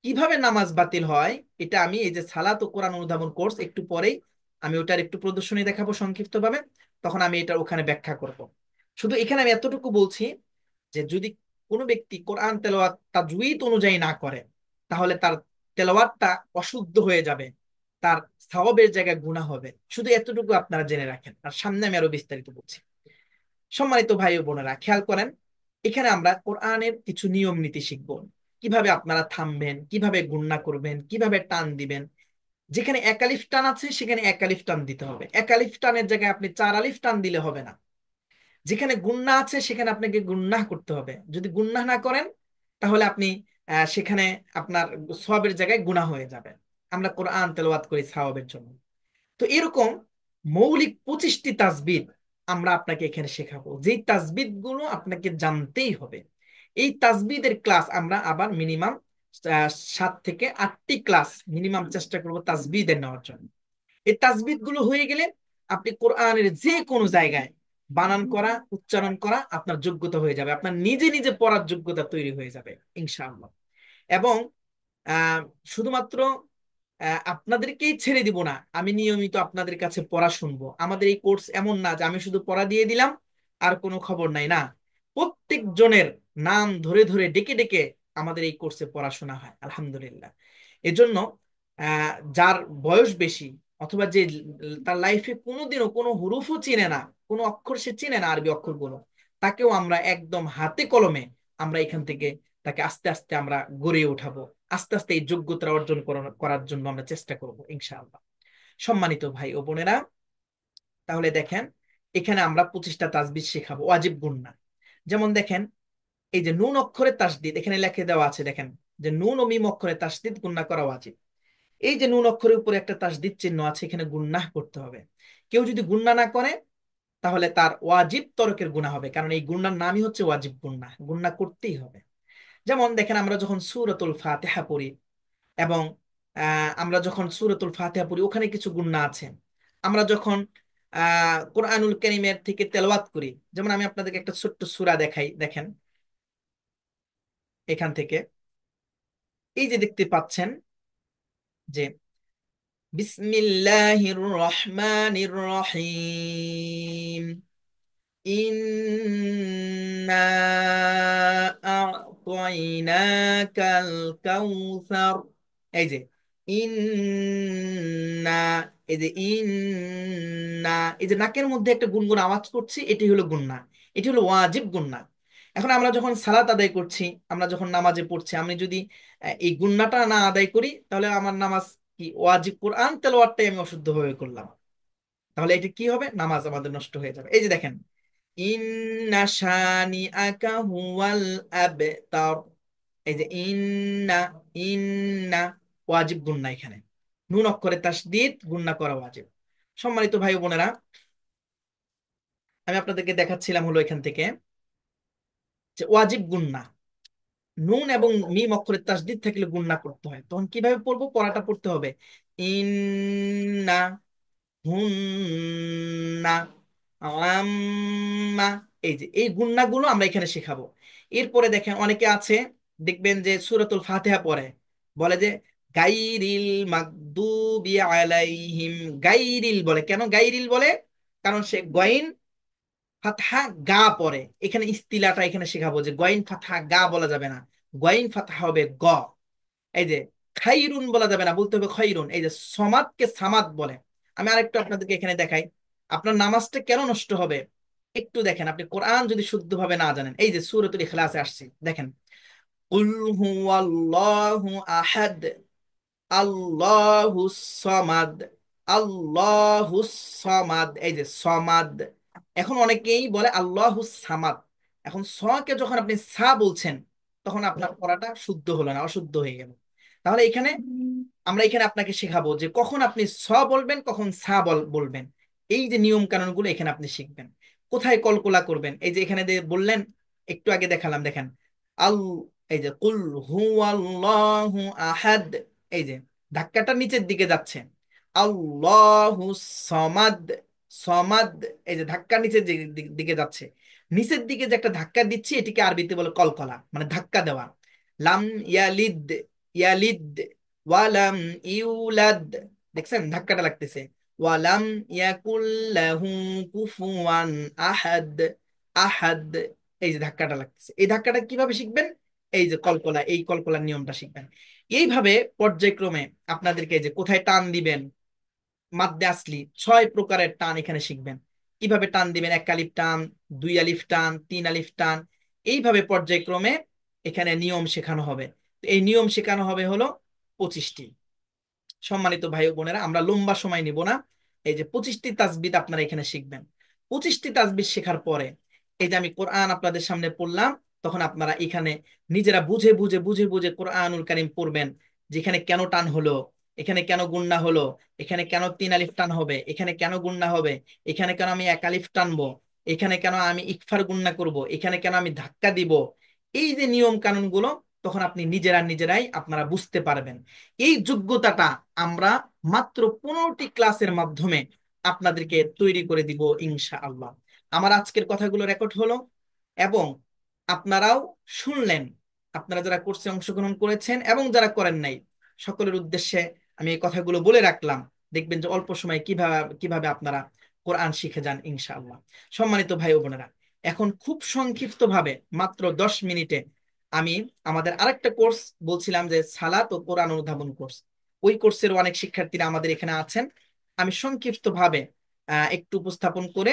কিভাবে নামাজ বাতিল হয় এটা আমি এই যে সালাত ও কোরআন অনুধাবন কোর্স একটু পরেই আমি ওটার একটু প্রদর্শনী দেখাবো সংক্ষিপ্ত ভাবে, তখন আমি এটা ওখানে ব্যাখ্যা করব। শুধু এখানে আমি এতটুকু বলছি যে যদি কোনো ব্যক্তি কোরআন তেলাওয়াত তাজউইদ অনুযায়ী না করে তাহলে তার তেলাওয়াতটা অশুদ্ধ হয়ে যাবে, তার সওয়াবের জায়গায় গুনাহ হবে। শুধু এতটুকু আপনারা জেনে রাখেন, আর সামনে আমি আরো বিস্তারিত বলছি। সম্মানিত ভাই ও বোনেরা খেয়াল করেন, এখানে আমরা কোরআনের কিছু নিয়ম নীতি শিখব। কিভাবে আপনারা থামবেন, কিভাবে গুণনা করবেন, কিভাবে টান দিবেন। যেখানে একালিফ টান আছে সেখানে একালিফ টান দিতে হবে, একালিফ টানের জায়গায় আপনি 4 আলিফ টান দিলে হবে না। যেখানে গুণনা আছে সেখানে আপনাকে গুণনা করতে হবে, যদি গুণনা না করেন তাহলে আপনি সেখানে আপনার সওয়াবের জায়গায় গুনাহ হয়ে যাবে। আমরা কোরআন তেলাওয়াত করি সওয়াবের জন্য। তো এরকম মৌলিক 25টি তাসবিদ আমরা আপনাকে এখানে শেখাবো, যেই তাসবিদ গুলো আপনাকে জানতেই হবে। এই তাসবিদের ক্লাস আমরা আবার মিনিমাম 7 থেকে 8টি ক্লাস মিনিমাম চেষ্টা করব তাসবিদের নেওয়ার জন্য। এই তাসবিহ গুলো হয়ে গেলে আপনি কোরআনের যে কোনো জায়গায় বানান করা, উচ্চারণ করা আপনার যোগ্যতা হয়ে যাবে, আপনার নিজে নিজে পড়ার যোগ্যতা তৈরি হয়ে যাবে ইনশাআল্লাহ। এবং আহ, শুধুমাত্র আপনাদেরকেই ছেড়ে দিব না, আমি নিয়মিত আপনাদের কাছে পড়া শুনবো। আমাদের এই কোর্স এমন না যে আমি শুধু পড়া দিয়ে দিলাম আর কোনো খবর নাই, না, প্রত্যেক জনের নাম ধরে ধরে ডেকে ডেকে আমাদের এই কোর্সে পড়াশোনা হয় আলহামদুলিল্লাহ। এজন্য যার বয়স বেশি, অথবা যে তার লাইফে কোনোদিনও কোনো হুরুফও চিনে না, কোনো অক্ষর সে চিনে না আরবি অক্ষরগুলো, তাকেও আমরা একদম হাতে কলমে আমরা এখান থেকে তাকে আস্তে আস্তে আমরা গড়ে উঠাবো। আস্তে আস্তে এই যোগ্যতা অর্জন করার জন্য আমরা চেষ্টা করব ইনশাআল্লাহ। সম্মানিত ভাই ও বোনেরা, তাহলে দেখেন এখানে আমরা 25টা তাসবিহ শেখাবো ওয়াজিব গুন্না। যেমন দেখেন এই যে নুন অক্ষরে তাসদিদ এখানে লিখে দেওয়া আছে, দেখেন যে নুন ও মিম অক্ষরে তাসদিদ গুন্না করা ওয়াজিব। এই যে নুন অক্ষরের উপরে একটা তাসদিদ চিহ্ন আছে, এখানে গুন্নাহ করতে হবে। কেউ যদি গুন্না না করে তাহলে তার ওয়াজিব তরকের গুনাহ হবে, কারণ এই গুন্নার নামই হচ্ছে ওয়াজিব গুন্নাহ, গুন্নাহ করতেই হবে। যেমন দেখেন আমরা যখন সূরাতুল ফাতিহা পড়ি, এবং আমরা যখন সূরাতুল ফাতিহা পড়ি ওখানে কিছু গুন্না আছে। আমরা যখন কোরআনুল কারীমের থেকে তেলাওয়াত করি, যেমন আমি আপনাদেরকে একটা ছোট্ট সূরা দেখাই, দেখেন এখান থেকে এই যে দেখতে পাচ্ছেন যে বিসমিল্লাহির রহমানির রহিম, ইন্না আ'তাইনাকাল কাউসার। এই যে ইন্না, এই যে ইন্না, এই যে নাকের মধ্যে একটা গুনগুন আওয়াজ করছি, এটি হলো গুন্না, এটি হলো ওয়াজিব গুন্না। এখন আমরা যখন সালাত আদায় করছি, আমরা যখন নামাজে পড়ছি, আমি যদি এই গুন্নাটা না আদায় করি তাহলে আমার নামাজ কি, ওয়াজিব কোরআন তেলাওয়াতটাই আমি অশুদ্ধভাবে করলাম, তাহলে এটা কি হবে, নামাজ আমাদের নষ্ট হয়ে যাবে। এই যে দেখেন ইন্না শানিআকা হুয়াল আবতার, এই যে ইন্না, ইন্না ওয়াজিব গুন্না, এখানে নুন অক্ষরে তাসদিদ গুন্না করা ওয়াজিব। সম্মানিত ভাই ও বোনেরা, আমি আপনাদেরকে দেখাচ্ছিলাম হলো এখান থেকে যে ওয়াজিব গুন্না, নুন এবং মিম অক্ষরের তাসদিদ থাকলে গুন্না করতে হয়। তখন কিভাবে পড়বো, পড়াটা পড়তে হবে ইন্না, হুন্না, আম্মা। এই যে এই গুন্নাগুলো আমরা এখানে শেখাবো। এরপরে দেখেন অনেকে আছে, দেখবেন যে সূরাতুল ফাতিহা পড়ে, বলে যে গাইরিল মাগদুবি আলাইহিম, গাইরিল বলে, কেন গাইরিল বলে, কারণ সে গইন ফাতহা গা পড়ে। এখানে ইস্তিলাটা এখানে শেখাবো যে গইন ফাতহা গা বলা যাবে না, গইন ফাতহা হবে গ। এই যে খাইরুন বলা যাবে না, বলতে হবে খৈরুন। এই যে সমাদকে সামাদ বলে। আমি আরেকটু আপনাদেরকে এখানে দেখাই, আপনার নামাজটা কেন নষ্ট হবে। একটু দেখেন, আপনি কোরআন যদি শুদ্ধভাবে না জানেন, এই যে সূরাতুল ইখলাসে আসছি, দেখেন কুল হুয়াল্লাহু আহাদ, আল্লাহুস সামাদ, আল্লাহুস সামাদ, এই যে সমাদ। এখন অনেকেই বলে আল্লাহুস সামাদ, এখন স কে যখন আপনি সা বলছেন তখন আপনার পড়াটা শুদ্ধ হলো না, অশুদ্ধ হয়ে গেল। তাহলে এখানে আমরা এখানে আপনাকে শেখাবো যে কখন আপনি স বলবেন, কখন সা বলবেন। এই যে নিয়ম কানুন গুলো এখানে আপনি শিখবেন। কোথায় কলকলা করবেন, এই যে এখানে বললেন, একটু আগে দেখালাম, দেখেন আল, এই যে কুল হুয়াল্লাহু আহাদ, এই যে ধাক্কাটা নিচের দিকে যাচ্ছে, আল্লাহু সমাদ, সমাদ, এই যে ধাক্কা নিচের দিকে যাচ্ছে। নিচের দিকে যে একটা ধাক্কা দিচ্ছি এটিকে আরবিতে বলে কলকলা, মানে ধাক্কা দেওয়া। লাম ইয়ালিদ, ইয়ালিদ, ওয়ালাম ইউলাদ, দেখছেন ধাক্কাটা লাগতেছে। ওয়ালাম ইয়াকুল লাহু কুফুয়ান আহাদ, আহাদ, এই যে ধাক্কাটা লাগতেছে। এই ধাক্কাটা কিভাবে শিখবেন, এই যে কলকলা, এই কলকলার নিয়মটা শিখবেন। এইভাবে পর্যায়ক্রমে আপনাদেরকে যে কোথায় টান দিবেন, মাদ্দে আসলি 6 প্রকারের টান এখানে শিখবেন। কিভাবে টান দিবেন, 1 আলিফ টান, 2 আলিফ টান, 3 আলিফ টান, এইভাবে পর্যায়ক্রমে এখানে নিয়ম শেখানো হবে। তো এই নিয়ম শেখানো হবে হলো 25টি। সম্মানিত ভাই ও বোনেরা, আমরা লম্বা সময় নিব না, এই যে 25টি তাসবিহ আপনারা এখানে শিখবেন। 25টি তাসবিহ শেখার পরে এই যে আমি কোরআন আপনাদের সামনে পড়লাম, তখন আপনারা এখানে নিজেরা বুঝে বুঝে বুঝে বুঝে কোরআনুল কারীম পড়বেন, যেখানে কেন টান হলো, এখানে কেন গুণনা হলো, এখানে কেন 3 আলিফ টান হবে, এখানে কেন গুণনা হবে, এখানে কেন আমি 1 আলিফ টানবো, এখানে কেন আমি ইকফার গুণনা করব, এখানে কেন আমি ধাক্কা দিব। এই যে নিয়ম কানুন গুলো তখন আপনি নিজেরাই আপনারা বুঝতে পারবেন। এই যোগ্যতাটা আমরা মাত্র 15টি ক্লাসের মাধ্যমে আপনাদেরকে তৈরি করে দিব ইনশাআল্লাহ। আমার আজকের কথাগুলো রেকর্ড হলো এবং আপনারাও শুনলেন। আপনারা যারা কোর্সে অংশগ্রহণ করেছেন এবং যারা করেন নাই, সকলের উদ্দেশ্যে আমি এই কথাগুলো বলে রাখলাম। দেখবেন যে অল্প সময়ে কিভাবে কিভাবে আপনারা কোরআন শিখে যান ইনশাআল্লাহ। সম্মানিত ভাই ও বোনেরা, এখন খুব সংক্ষিপ্ত ভাবে মাত্র 10 মিনিটে আমি আমাদের আরেকটা কোর্স বলছিলাম যে সালাত ও কোরআন অনুধাবন কোর্স, ওই কোর্সের অনেক শিক্ষার্থীরা আমাদের এখানে আছেন। আমি সংক্ষিপ্ত ভাবে একটু উপস্থাপন করে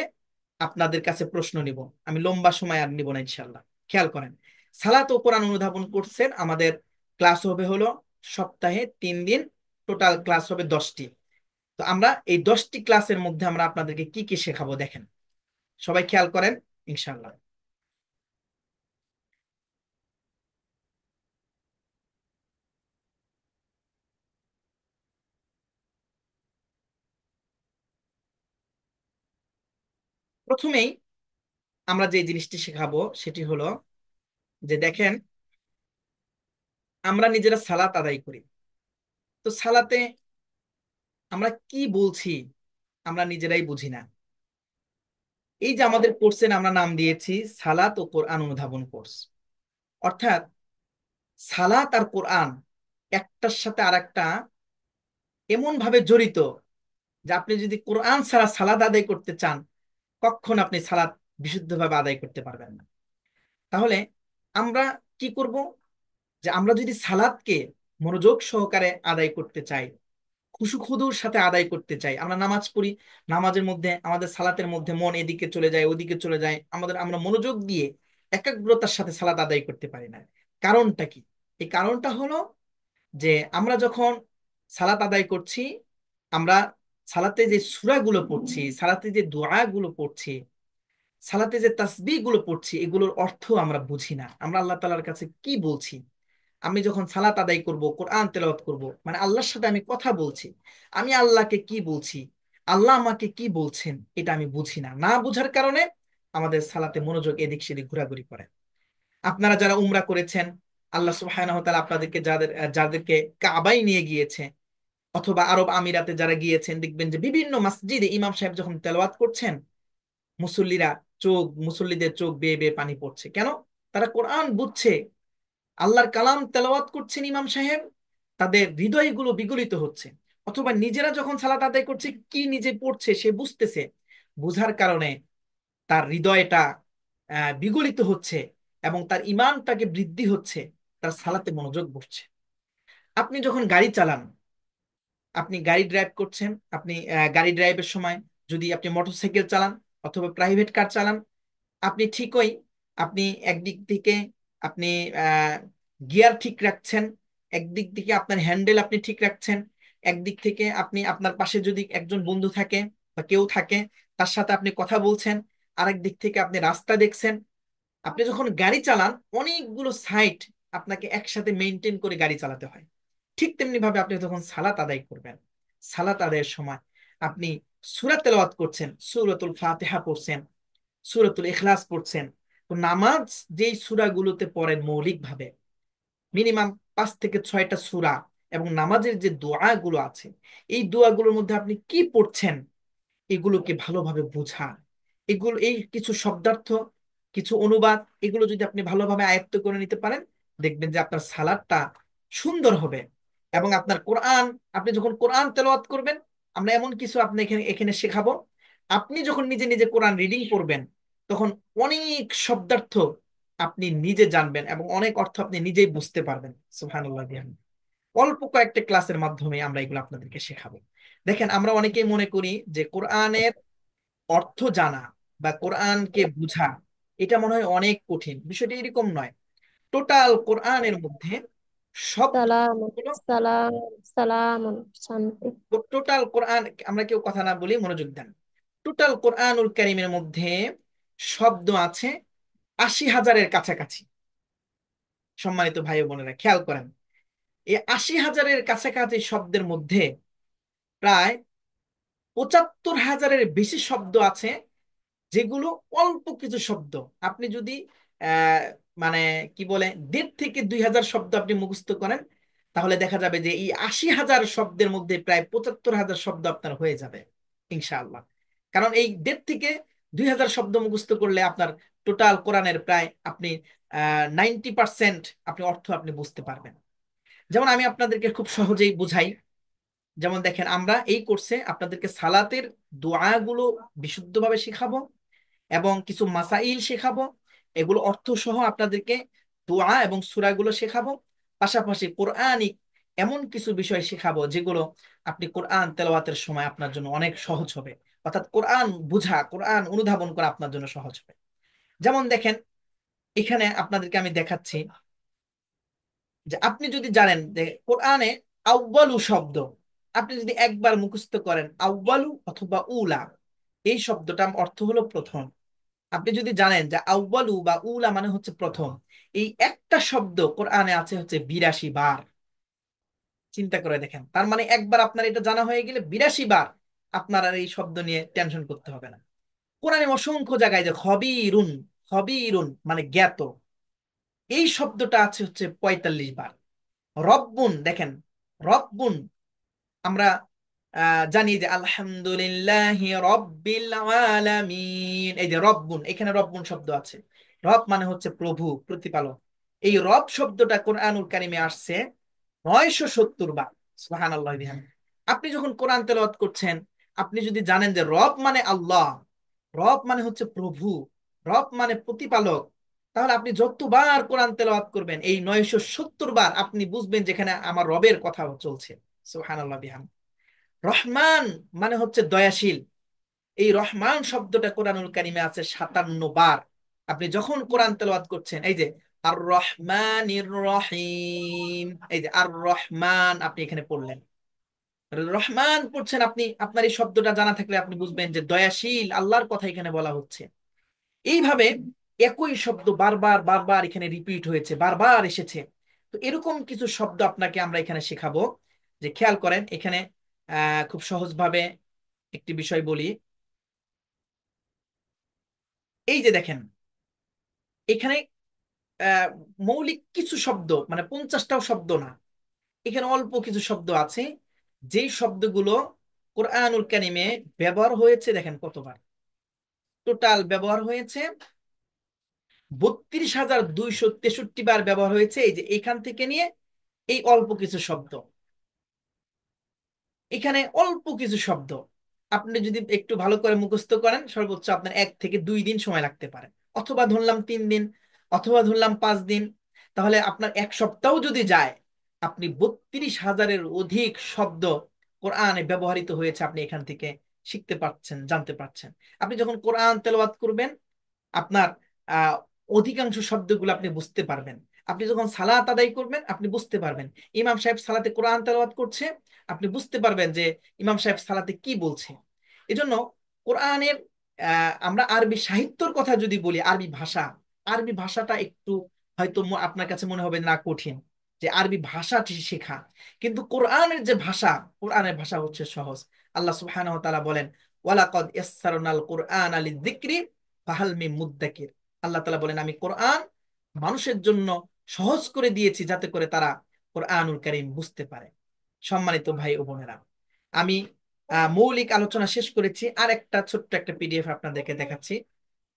আপনাদের কাছে প্রশ্ন নিব। আমি লম্বা সময় আর নিব না ইনশাল্লাহ। খেয়াল করেন, সালাত ও কোরআন অনুধাবন কোর্সের আমাদের ক্লাস হবে হলো সপ্তাহে 3 দিন, টোটাল ক্লাস হবে 10টি। তো আমরা এই 10টি ক্লাসের মধ্যে আমরা আপনাদেরকে কি কি শেখাবো দেখেন, সবাই খেয়াল করেন ইনশাল্লাহ। প্রথমেই আমরা যে জিনিসটি শেখাবো সেটি হলো যে দেখেন, আমরা নিজেরা সালাত আদায় করি, তো সালাতে আমরা কি বলছি আমরা নিজেরাই বুঝি না। এই যে আমাদের কোর্সের আমরা নাম দিয়েছি সালাত ও কোরআন অনুধাবন কোর্স, অর্থাৎ সালাত আর কোরআন একটার সাথে আরেকটা এমন ভাবে জড়িত যে আপনি যদি কোরআন ছাড়া সালাত আদায় করতে চান, কখন আপনি সালাত বিশুদ্ধভাবে আদায় করতে পারবেন না। তাহলে আমরা কি করব, যে আমরা যদি সালাতকে মনোযোগ সহকারে আদায় করতে চাই, খুশু খুদুর সাথে আদায় করতে চাই, আমরা নামাজ পড়ি, নামাজের মধ্যে আমাদের সালাতের মধ্যে মন এদিকে চলে যায় ওদিকে চলে যায়, আমরা মনোযোগ দিয়ে একাগ্রতার সাথে সালাত আদায় করতে পারি না। কারণটা কি? এই কারণটা হলো যে আমরা যখন সালাত আদায় করছি, আমরা সালাতে যে সূরাগুলো পড়ছি, সালাতে যে দোয়াগুলো পড়ছি, সালাতে যে তাসবিহ গুলো পড়ছি, এগুলোর অর্থ আমরা বুঝি না। আমরা আল্লাহ তাআলার কাছে কি বলছি? আমি যখন সালাত আদায় করব, কোরআন তেলাওয়াত করব, মানে আল্লাহর সাথে আমি কথা বলছি, আমি আল্লাহকে কি বলছি, আল্লাহ আমাকে কি বলছেন, এটা আমি বুঝি না। না বুঝার কারণে আমাদের সালাতে মনোযোগ এদিক সেদিক ঘোরাঘুরি করে। আপনারা যারা উমরা করেছেন, আল্লাহ সুবহানাহু ওয়া তাআলা আপনাদেরকে যাদেরকে কাবায় নিয়ে গিয়েছে, অথবা আরব আমিরাতে যারা গিয়েছেন, দেখবেন যে বিভিন্ন মসজিদে ইমাম সাহেব যখন তেলাওয়াত করছেন, মুসল্লিদের চোখ বেয়ে বেয়ে পানি পড়ছে। কেন? তারা কোরআন বুঝছে, আল্লাহর কালাম তেলাওয়াত করছেন ইমাম সাহেব, তাদের হৃদয়গুলো বিগলিত হচ্ছে। অথবা নিজেরা যখন সালাত আদায় করছে, কি নিজে পড়ছে সে বুঝতেছে, বুঝার কারণে তার হৃদয়টা বিগলিত হচ্ছে এবং তার ইমানটাকে বৃদ্ধি হচ্ছে, তার সালাতে মনোযোগ বসছে। আপনি যখন গাড়ি চালান, আপনি গাড়ি ড্রাইভ করছেন, আপনি গাড়ি ড্রাইভের সময় যদি আপনি মোটরসাইকেল চালান অথবা প্রাইভেট কার চালান, আপনি ঠিকই, আপনি একদিক থেকে আপনি গিয়ার ঠিক রাখছেন, একদিক থেকে আপনার হ্যান্ডেল আপনি ঠিক রাখছেন, একদিক থেকে আপনি আপনার পাশে যদি একজন বন্ধু থাকে বা কেউ থাকে, তার সাথে আপনি কথা বলছেন, আরেক দিক থেকে আপনি রাস্তা দেখছেন। আপনি যখন গাড়ি চালান, অনেকগুলো সাইট আপনাকে একসাথে মেনটেন করে গাড়ি চালাতে হয়। ঠিক তেমনি ভাবে আপনি যখন সালাত আদায় করবেন, সালাত আদায়ের সময় আপনি সূরা তেলাওয়াত করছেন, সূরাতুল ফাতিহা পড়ছেন, সূরাতুল ইখলাস পড়ছেন। তো নামাজ যেই সূরাগুলোতে পড়েন মৌলিকভাবে, মিনিমাম 5 থেকে 6টা সূরা, এবং নামাজের যে দোয়াগুলো আছে, এই দোয়াগুলোর মধ্যে আপনি কি পড়ছেন এগুলোকে ভালোভাবে বোঝা, এগুলো এই কিছু শব্দার্থ, কিছু অনুবাদ, এগুলো যদি আপনি ভালোভাবে আয়ত্ত করে নিতে পারেন, দেখবেন যে আপনার সালাদটা সুন্দর হবে। এবং আপনার কোরআন, আপনি যখন কোরআন তেলাওয়াত করবেন, আমরা এমন কিছু আপনি এখানে এখানে শেখাবো। আপনি যখন নিজে নিজে কোরআন রিডিং করবেন, তখন অনেক শব্দার্থ আপনি নিজে জানবেন এবং অনেক অর্থ আপনি নিজেই বুঝতে পারবেন। সুবহানাল্লাহ। অল্প কয়েকটা ক্লাসের মাধ্যমে আমরা এগুলো আপনাদেরকে শেখাবো। দেখেন, আমরা অনেকেই মনে করি যে কোরআনের অর্থ জানা বা কোরআনকে বুঝা এটা মনে হয় অনেক কঠিন। বিষয়টা এরকম নয়। টোটাল কোরআনের মধ্যে শব্দ সালাম হলো, সালাম সালাম শান্তি। টোটাল কোরআন, আমরা কেউ কথা না বলি, মনোযোগ দেন। টোটাল কোরআনুল কারীমের মধ্যে শব্দ আছে 80,000-এর কাছাকাছি। সম্মানিত ভাই ও বোনেরা, খেয়াল করেন, এই 80,000-এর কাছাকাছি শব্দের মধ্যে প্রায় 75,000-এর বেশি শব্দ আছে যেগুলো অল্প কিছু শব্দ। আপনি যদি আহ মানে কি বলে 1.5 থেকে 2,000 শব্দ আপনি মুখস্থ করেন, তাহলে দেখা যাবে যে এই ৮০,০০০ শব্দের মধ্যে প্রায় ৭৫,০০০ শব্দ আপনার হয়ে যাবে ইনশাআল্লাহ। কারণ এই ১.৫ থেকে ২,০০০ শব্দ মুখস্থ করলে আপনার টোটাল কোরআনের প্রায় আপনি 90% আপনি অর্থ আপনি বুঝতে পারবেন। যেমন আমি আপনাদেরকে খুব সহজেই বুঝাই। যেমন দেখেন, আমরা এই কোর্সে আপনাদেরকে সালাতের দোয়াগুলো বিশুদ্ধভাবে শেখাবো এবং কিছু মাসাইল শেখাবো, এগুলো অর্থ সহ আপনাদেরকে দোয়া এবং সূরাগুলো শেখাবো। পাশাপাশি কোরআনিক এমন কিছু বিষয় শেখাবো যেগুলো আপনি কোরআন তেলাওয়াতের সময় আপনার জন্য অনেক সহজ হবে, অর্থাৎ কোরআন বুঝা, কোরআন অনুধাবন করা আপনার জন্য সহজ হবে। যেমন দেখেন, এখানে আপনাদেরকে আমি দেখাচ্ছি যে আপনি যদি জানেন যে কোরআনে আউয়ালু শব্দ আপনি যদি একবার মুখস্থ করেন, আউয়ালু অথবা উলা, এই শব্দটার অর্থ হলো প্রথম। আপনি যদি জানেন যে আউয়ালু বা উলা মানে হচ্ছে প্রথম, এই একটা শব্দ কোরআনে আছে হচ্ছে ৮২ বার। চিন্তা করে দেখেন, তার মানে একবার আপনার এটা জানা হয়ে গেলে ৮২ বার আপনার আর এই শব্দ নিয়ে টেনশন করতে হবে না। কোরআনে অসংখ্য জায়গায় যে খবিরুন, খবিরুন মানে জ্ঞাত, এই শব্দটা আছে হচ্ছে ৪৫ বার। রব্বুন দেখেন, রব্বুন আমরা জানি যে আলহামদুলিল্লাহি রব্বিল আলামিন, এই যে রব্বুন, এখানে রব্বুন শব্দ আছে। রব মানে হচ্ছে প্রভু, প্রতিপালক। এই রব শব্দটা কোরআনুল কারিমে আসছে ৯৭০ বার। সুবহানাল্লাহ বিহামদিহি। আপনি যখন কোরআন তেলাওয়াত করছেন, আপনি যদি জানেন যে রব মানে আল্লাহ, রব মানে হচ্ছে প্রভু, রব মানে প্রতিপালক, তাহলে আপনি যতবার কোরআন তেলাওয়াত করবেন এই ৯৭০ বার আপনি বুঝবেন যেখানে আমার রবের কথা চলছে। সুবহানাল্লাহ বিহামদিহি। রহমান মানে হচ্ছে দয়াশীল, এই রহমান শব্দটা কোরআনুল কারিমে আছে ৫৭ বার। আপনি যখন কোরআন তেলাওয়াত করছেন, এই যে আর রহমানির রহিম, এই যে আর রহমান আপনি এখানে পড়লেন, রহমান পড়ছেন আপনি, আপনার এই শব্দটা জানা থাকলে আপনি বুঝবেন যে দয়াশীল আল্লাহর কথা এখানে বলা হচ্ছে। এইভাবে একই শব্দ বারবার বারবার এখানে রিপিট হয়েছে, বারবার এসেছে। তো এরকম কিছু শব্দ আপনাকে আমরা এখানে শেখাবো। যে খেয়াল করেন এখানে খুব সহজভাবে একটি বিষয় বলি। এই যে দেখেন, এখানে আহ, মৌলিক কিছু শব্দ, মানে ৫০টাও শব্দ না, এখানে অল্প কিছু শব্দ আছে যেই শব্দগুলো কোরআনুল কারিমে ব্যবহার হয়েছে। দেখেন কতবার টোটাল ব্যবহার হয়েছে, ৩২,২৬৩ বার ব্যবহার হয়েছে। এই যে এখান থেকে নিয়ে এই অল্প কিছু শব্দ, এখানে অল্প কিছু শব্দ আপনি যদি একটু ভালো করে মুখস্থ করেন, সর্বোচ্চ আপনার ১ থেকে ২ দিন সময় লাগতে পারে, অথবা ধরলাম ৩ দিন, অথবা ধরলাম ৫ দিন। তাহলে আপনার ১ সপ্তাহ যদি যায়, আপনি ৩২,০০০-এর অধিক শব্দ কোরআনে ব্যবহৃত হয়েছে আপনি এখান থেকে শিখতে পারছেন, জানতে পারছেন। আপনি যখন কোরআন তেলাওয়াত করবেন, আপনার আহ অধিকাংশ শব্দগুলো আপনি বুঝতে পারবেন। আপনি যখন সালাত আদায় করবেন আপনি বুঝতে পারবেন, ইমাম সাহেব সালাতে কোরআন তেলাওয়াত করছে, আপনি বুঝতে পারবেন যে ইমাম সাহেব সালাতে কি বলছে। এজন্য কোরআনের আমরা আরবি সাহিত্যর কথা যদি বলি, আরবি ভাষা, আরবি ভাষাটা একটু হয়তো আপনার কাছে মনে হবে না কঠিন যে আরবি ভাষাটি শেখা, কিন্তু কোরআনের যে ভাষা, কোরআনের ভাষা হচ্ছে সহজ। আল্লাহ সুবহানাহু ওয়া তাআলা বলেন, ওয়ালাকাদ ইয়াসসারনাল কুরআনা লিযিকরি ফাহাল মিন মুদ্দাকির। আল্লাহ তাআলা বলেন, আমি কোরআন মানুষের জন্য সহজ করে দিয়েছি যাতে করে তারা কোরআনুল কারীম বুঝতে পারে। সম্মানিত ভাই ও বোনেরা, আমি মৌলিক আলোচনা শেষ করেছি, আর একটা ছোট্ট একটা পিডিএফ আপনাদেরকে দেখাচ্ছি,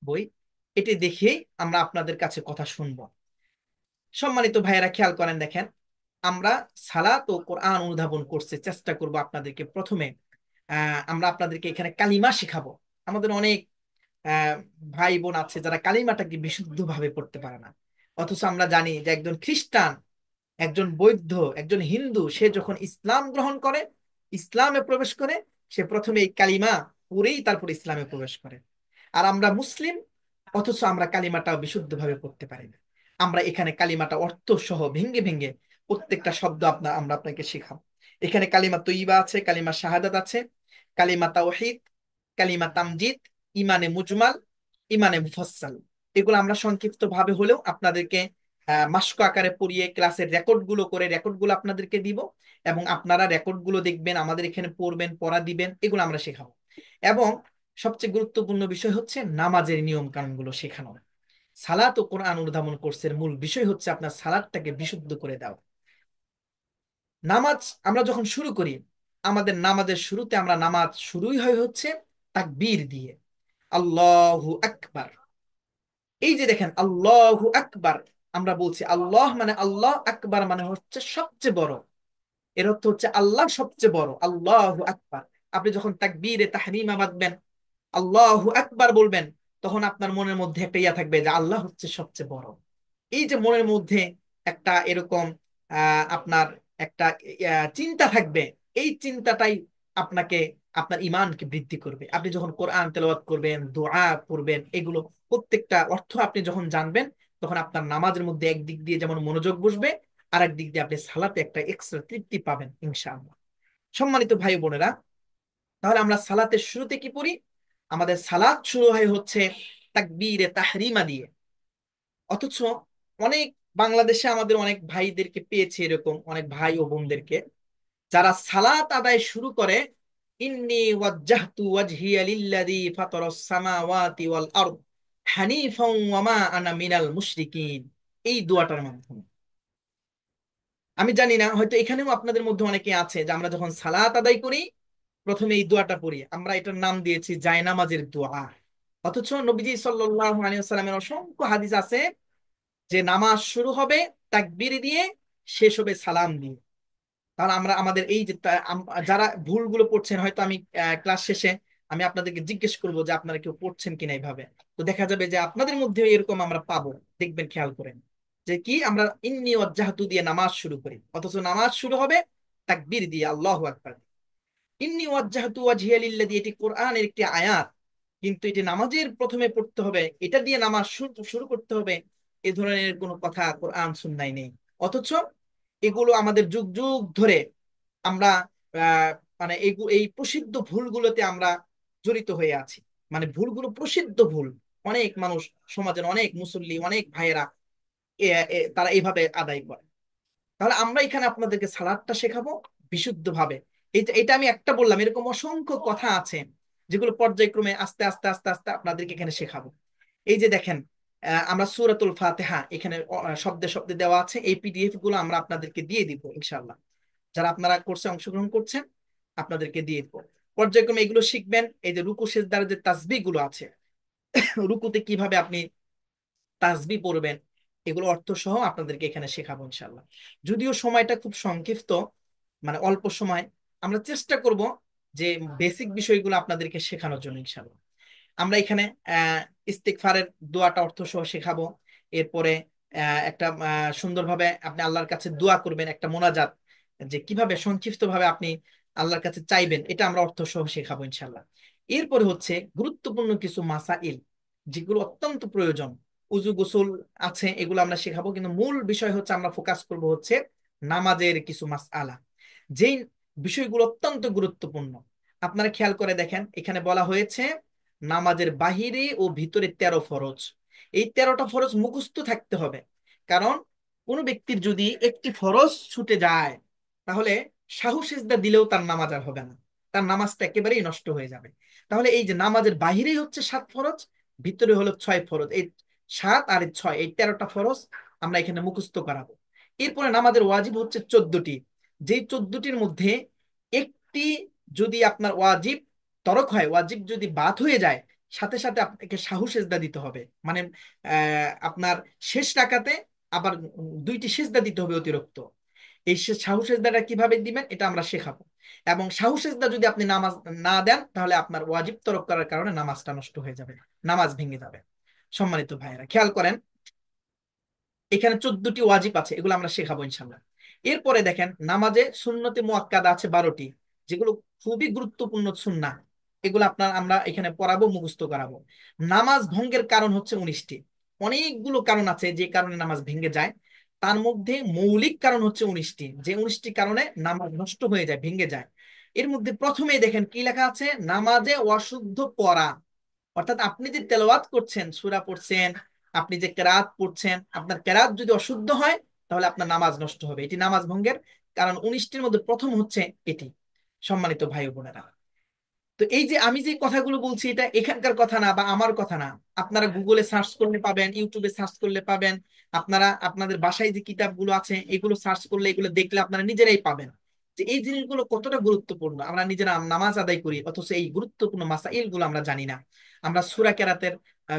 বই, এটি দেখেই আমরা আপনাদের কাছে কথা শুনবো। সম্মানিত ভাইয়েরা খেয়াল করেন, দেখেন আমরা সালাত ও কোরআন অনুধাবন করতে চেষ্টা করব। আপনাদেরকে প্রথমে আমরা আপনাদেরকে এখানে কালিমা শিখাবো। আমাদের অনেক আহ ভাই বোন আছে যারা কালিমাটাকে বিশুদ্ধভাবে পড়তে পারে না, অথচ আমরা জানি যে একজন খ্রিস্টান, একজন বৌদ্ধ, একজন হিন্দু, সে যখন ইসলাম গ্রহণ করে, ইসলামে প্রবেশ করে, সে প্রথমে এই কালিমা পড়েই তারপর ইসলামে প্রবেশ করে। আর আমরা মুসলিম, অথচ আমরা কালিমাটা বিশুদ্ধভাবে পড়তে পারি না। আমরা এখানে কালিমাটা অর্থ সহ ভেঙ্গে ভেঙ্গে প্রত্যেকটা শব্দ আমরা আপনাকে শেখাবো। এখানে কালিমা তৈয়বা আছে, কালিমা শাহাদাত আছে, কালিমা তাওহীদ, কালিমা তামজিদ, ইমানে মুজমাল, ইমানে মুফাসসাল। এগুলো আমরা সংক্ষিপ্ত ভাবে হলেও আপনাদেরকে মাস্ক আকারে পড়িয়ে ক্লাসের রেকর্ড গুলো করে রেকর্ড গুলো আপনাদেরকে দিব, এবং আপনারা রেকর্ড গুলো দেখবেন, আমাদের এখানে পড়বেন, পড়া দিবেন, এগুলো আমরা শেখাবো। এবং সবচেয়ে গুরুত্বপূর্ণ বিষয় হচ্ছে নামাজের নিয়ম কানুন গুলো শেখানো। সালাত ও কোরআন অনুধাবন কোর্সের মূল বিষয় হচ্ছে আপনার সালাতটাকে বিশুদ্ধ করে দাও। নামাজ আমরা যখন শুরু করি, আমাদের নামাজের শুরুতে আমরা নামাজ শুরুই হয় হচ্ছে তাকবীর দিয়ে, আল্লাহু আকবার। এই যে দেখেন আল্লাহু আকবার, আমরা বলছি আল্লাহ মানে আল্লাহ, আকবার মানে হচ্ছে সবচেয়ে বড়। এর অর্থ হচ্ছে আল্লাহ সবচেয়ে বড়, আল্লাহু আকবার। আপনি যখন তাকবীরে তাহরিমা বাঁধবেন, আল্লাহু আকবার বলবেন, তখন আপনার মনের মধ্যে একটা ইয়া থাকবে যে আল্লাহ হচ্ছে সবচেয়ে বড়। এই যে মনের মধ্যে একটা এরকম আপনার একটা চিন্তা থাকবে, এই চিন্তাটাই আপনাকে, আপনার ইমানকে বৃদ্ধি করবে। আপনি যখন কোরআন তেলাওয়াত করবেন, দোয়া করবেন, এগুলো প্রত্যেকটা অর্থ আপনি যখন জানবেন, তখন আপনার নামাজের মধ্যে একদিক দিয়ে যেমন মনোযোগ বসবে, আর একদিক দিয়ে আপনি সালাতে একটা এক্সট্রা তৃপ্তি পাবেন ইনশাআল্লাহ। সম্মানিত ভাই বোনেরা, তাহলে আমরা সালাতের শুরুতে কি পড়ি? আমাদের সালাত শুরু হয় হচ্ছে তাকবীরে তাহরিমা দিয়ে। অথচ অনেক, বাংলাদেশে আমাদের অনেক ভাইদেরকে পেয়েছে, এরকম অনেক ভাই ও বোনদেরকে, যারা সালাত আদায় শুরু করে ইন্নী ওয়াজ্জাহতু ওয়াজহিয়া লিল্লাযী ফাতারাস সামাওয়াতি ওয়াল আরদ হানিফাও ওয়া মা আনা মিনাল মুশরিকিন, এই দোয়াটার মাধ্যমে। আমি জানি না, হয়তো এখানেও আপনাদের মধ্যে অনেকে আছে যে আমরা যখন সালাত আদায় করি প্রথমে এই দোয়াটা পড়ি, আমরা এটার নাম দিয়েছি জায়নামাজের দোয়া। অথচ নবীজি সাল্লাল্লাহু আলাইহি ওয়াসাল্লামের অসংখ্য হাদিস আছে যে নামাজ শুরু হবে তাকবীর দিয়ে, শেষ হবে সালাম দিয়ে। তাহলে আমরা আমাদের এই যে যারা ভুলগুলো পড়ছেন, হয়তো আমি ক্লাস শেষে আমি আপনাদেরকে জিজ্ঞেস করবো যে আপনারা কেউ পড়ছেন কিনা এইভাবে, তো দেখা যাবে যে আপনাদের মধ্যে এরকম আমরা পাবো। দেখবেন, খেয়াল করেন যে কি আমরা ইন্নী ওয়াজ্জাহতু দিয়ে নামাজ শুরু করি, অথচ নামাজ শুরু হবে তাকবীর দিয়ে, আল্লাহু আকবার। ইন্নী ওয়াজ্জাহতু ওয়াজহিয়া লিল্লাযী, এটি কোরআনের একটি আয়াত, কিন্তু এটি নামাজের প্রথমে পড়তে হবে, এটা দিয়ে নামাজ শুরু শুরু করতে হবে, এ ধরনের কোনো কথা কোরআন সুন্নায় নেই। অথচ এগুলো আমাদের যুগ যুগ ধরে আমরা আহ, মানে এই প্রসিদ্ধ ভুলগুলোতে আমরা জড়িত হয়ে আছি। মানে ভুলগুলো প্রসিদ্ধ ভুল, অনেক মানুষ, সমাজের অনেক মুসল্লি, অনেক ভাইয়েরা তারা এইভাবে আদায় করে। তাহলে আমরা এখানে আপনাদেরকে সালাদটা শেখাবো বিশুদ্ধ ভাবে। এটা আমি একটা বললাম, এরকম অসংখ্য কথা আছে যেগুলো পর্যায়ক্রমে আস্তে আস্তে আস্তে আস্তে আপনাদেরকে এখানে শেখাবো। এই যে দেখেন, আমরা সূরাতুল ফাতিহা এখানে শব্দে শব্দে দেওয়া আছে, এই পিডিএফ গুলো আমরা আপনাদেরকে দিয়ে দিব ইনশাআল্লাহ। যারা আপনারা কোর্সে অংশগ্রহণ করছেন, আপনাদেরকে দিয়ে দিব। পর্যায়ক্রমে এগুলো শিখবেন। এই যে রুকু সেজদার যে তাসবিহ গুলো আছে, রুকুতে কিভাবে আপনি তাসবিহ পড়বেন, এগুলো অর্থ সহ আপনাদেরকে এখানে শেখাবো ইনশাল্লাহ। যদিও সময়টা খুব সংক্ষিপ্ত, মানে অল্প সময়, আমরা চেষ্টা করব যে বেসিক বিষয়গুলো আপনাদেরকে শেখানোর জন্য ইনশাল্লাহ। আমরা এখানে ইস্তিগফারের দোয়াটা অর্থ সহ শেখাবো। এরপরে একটা সুন্দরভাবে আপনি আল্লাহর কাছে দোয়া করবেন, একটা মোনাজাত, যে কিভাবে সংক্ষিপ্ত ভাবে আপনি আল্লাহর কাছে চাইবেন, এটা আমরা অর্থ সহ শেখাবো ইনশাল্লাহ। এরপরে হচ্ছে গুরুত্বপূর্ণ কিছু মাসাইল যেগুলো অত্যন্ত প্রয়োজন, উজু গোসল আছে, এগুলো আমরা শেখাবো, কিন্তু মূল বিষয় হচ্ছে আমরা ফোকাস করব হচ্ছে নামাজের কিছু মাসআলা, যেই বিষয়গুলো অত্যন্ত গুরুত্বপূর্ণ। আপনারা খেয়াল করে দেখেন, এখানে বলা হয়েছে নামাজের বাহিরে ও ভিতরে 13 ফরজ। এই 13টা ফরজ মুখস্থ থাকতে হবে, কারণ কোনো ব্যক্তির যদি একটি ফরজ ছুটে যায়, তাহলে সাহু সিজদা দিলেও তার নামাজ আর হবে না, তার নামাজটা একেবারেই নষ্ট হয়ে যাবে। তাহলে এই যে নামাজের বাহিরেই হচ্ছে 7 ফরজ, ভিতরে হলো 6 ফরজ, এই 7 আর 6, এই 13টা ফরজ আমরা এখানে মুখস্থ করাবো। এরপরে নামাজের ওয়াজিব হচ্ছে 14টি, যেই 14টির মধ্যে একটি যদি আপনার ওয়াজিব তরক হয়, ওয়াজিব যদি বাদ হয়ে যায়, সাথে সাথে আপনাকে সাহু সেজদা দিতে হবে। মানে আপনার শেষ রাকাতে আবার 2টি সেজদা দিতে হবে অতিরিক্ত। এই সাহু সেজদাটা কিভাবে দিবেন এটা আমরা শেখাবো। এবং সাহু সেজদা যদি আপনি নামাজ না দেন, তাহলে আপনার ওয়াজিব তরক করার কারণে নামাজটা নষ্ট হয়ে যাবে, নামাজ ভেঙে যাবে। সম্মানিত ভাইয়েরা, খেয়াল করেন, এখানে 14টি ওয়াজিব আছে, এগুলো আমরা শেখাবো ইনশাল্লাহ। এরপরে দেখেন, নামাজে সুন্নতে মুআক্কাদা আছে 12টি, যেগুলো খুবই গুরুত্বপূর্ণ সুন্নাহ, এগুলো আমরা এখানে পড়াবো, মুখস্থ করাবো। নামাজ ভঙ্গের কারণ হচ্ছে 19টি, অনেকগুলো কারণ আছে যে কারণে নামাজ ভেঙে যায়, তার মধ্যে মৌলিক কারণ হচ্ছে 19টি, যে 19টি কারণে নামাজ নষ্ট হয়ে যায়, ভেঙে যায়। এর মধ্যে প্রথমেই দেখেন কি লেখা আছে, নামাজে অশুদ্ধ পড়া। অর্থাৎ আপনি যে তেলাওয়াত করছেন, সূরা পড়ছেন, আপনি যে কেরাত পড়ছেন, আপনার কেরাত যদি অশুদ্ধ হয়, তাহলে আপনার নামাজ নষ্ট হবে, এটি নামাজ ভঙ্গের কারণ 19টির মধ্যে প্রথম হচ্ছে এটি। সম্মানিত ভাই ও বোনেরা, তো তো এই যে আমি যে কথাগুলো বলছি এটা এখানকার কথা না বা আমার কথা না, আপনারা গুগলে সার্চ করলে পাবেন, ইউটিউবে সার্চ করলে পাবেন, আপনারা আপনাদের বাসায় যে কিতাবগুলো আছে এগুলো সার্চ করলে, এগুলো দেখলে আপনারা নিজেরাই পাবেন যে এই জিনিসগুলো কতটা গুরুত্বপূর্ণ। আমরা নিজেরা নামাজ আদায় করি অথচ এই গুরুত্বপূর্ণ মাসাইল গুলো আমরা জানি না। আমরা সূরা কেরাতের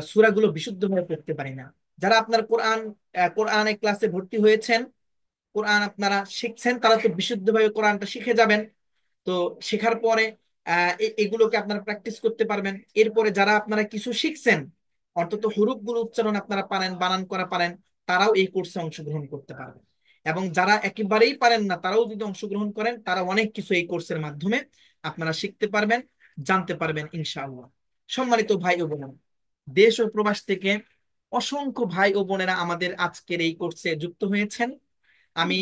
সূরাগুলো বিশুদ্ধভাবে পড়তে পারি না। যারা আপনার কোরআনের ক্লাসে ভর্তি হয়েছেন, কোরআন আপনারা শিখছেন, তারা তো বিশুদ্ধভাবে কোরআনটা শিখে যাবেন। তো শেখার পরে এগুলোকে আপনারা প্র্যাকটিস করতে পারবেন। এরপরে যারা আপনারা কিছু শিখছেন, অন্তত হুরুফগুলো উচ্চারণ আপনারা পারেন, বানান করা পারেন, তারাও এই কোর্সে অংশগ্রহণ করতে পারবেন। এবং যারা একেবারেই পারেন না, তারাও যদি অংশগ্রহণ করেন, তারা অনেক কিছু এই কোর্সের মাধ্যমে আপনারা শিখতে পারবেন, জানতে পারবেন ইনশাআল্লাহ। সম্মানিত ভাই ও বোনেরা, দেশ ও প্রবাস থেকে অসংখ্য ভাই ও বোনেরা আমাদের আজকের এই কোর্সে যুক্ত হয়েছেন। আমি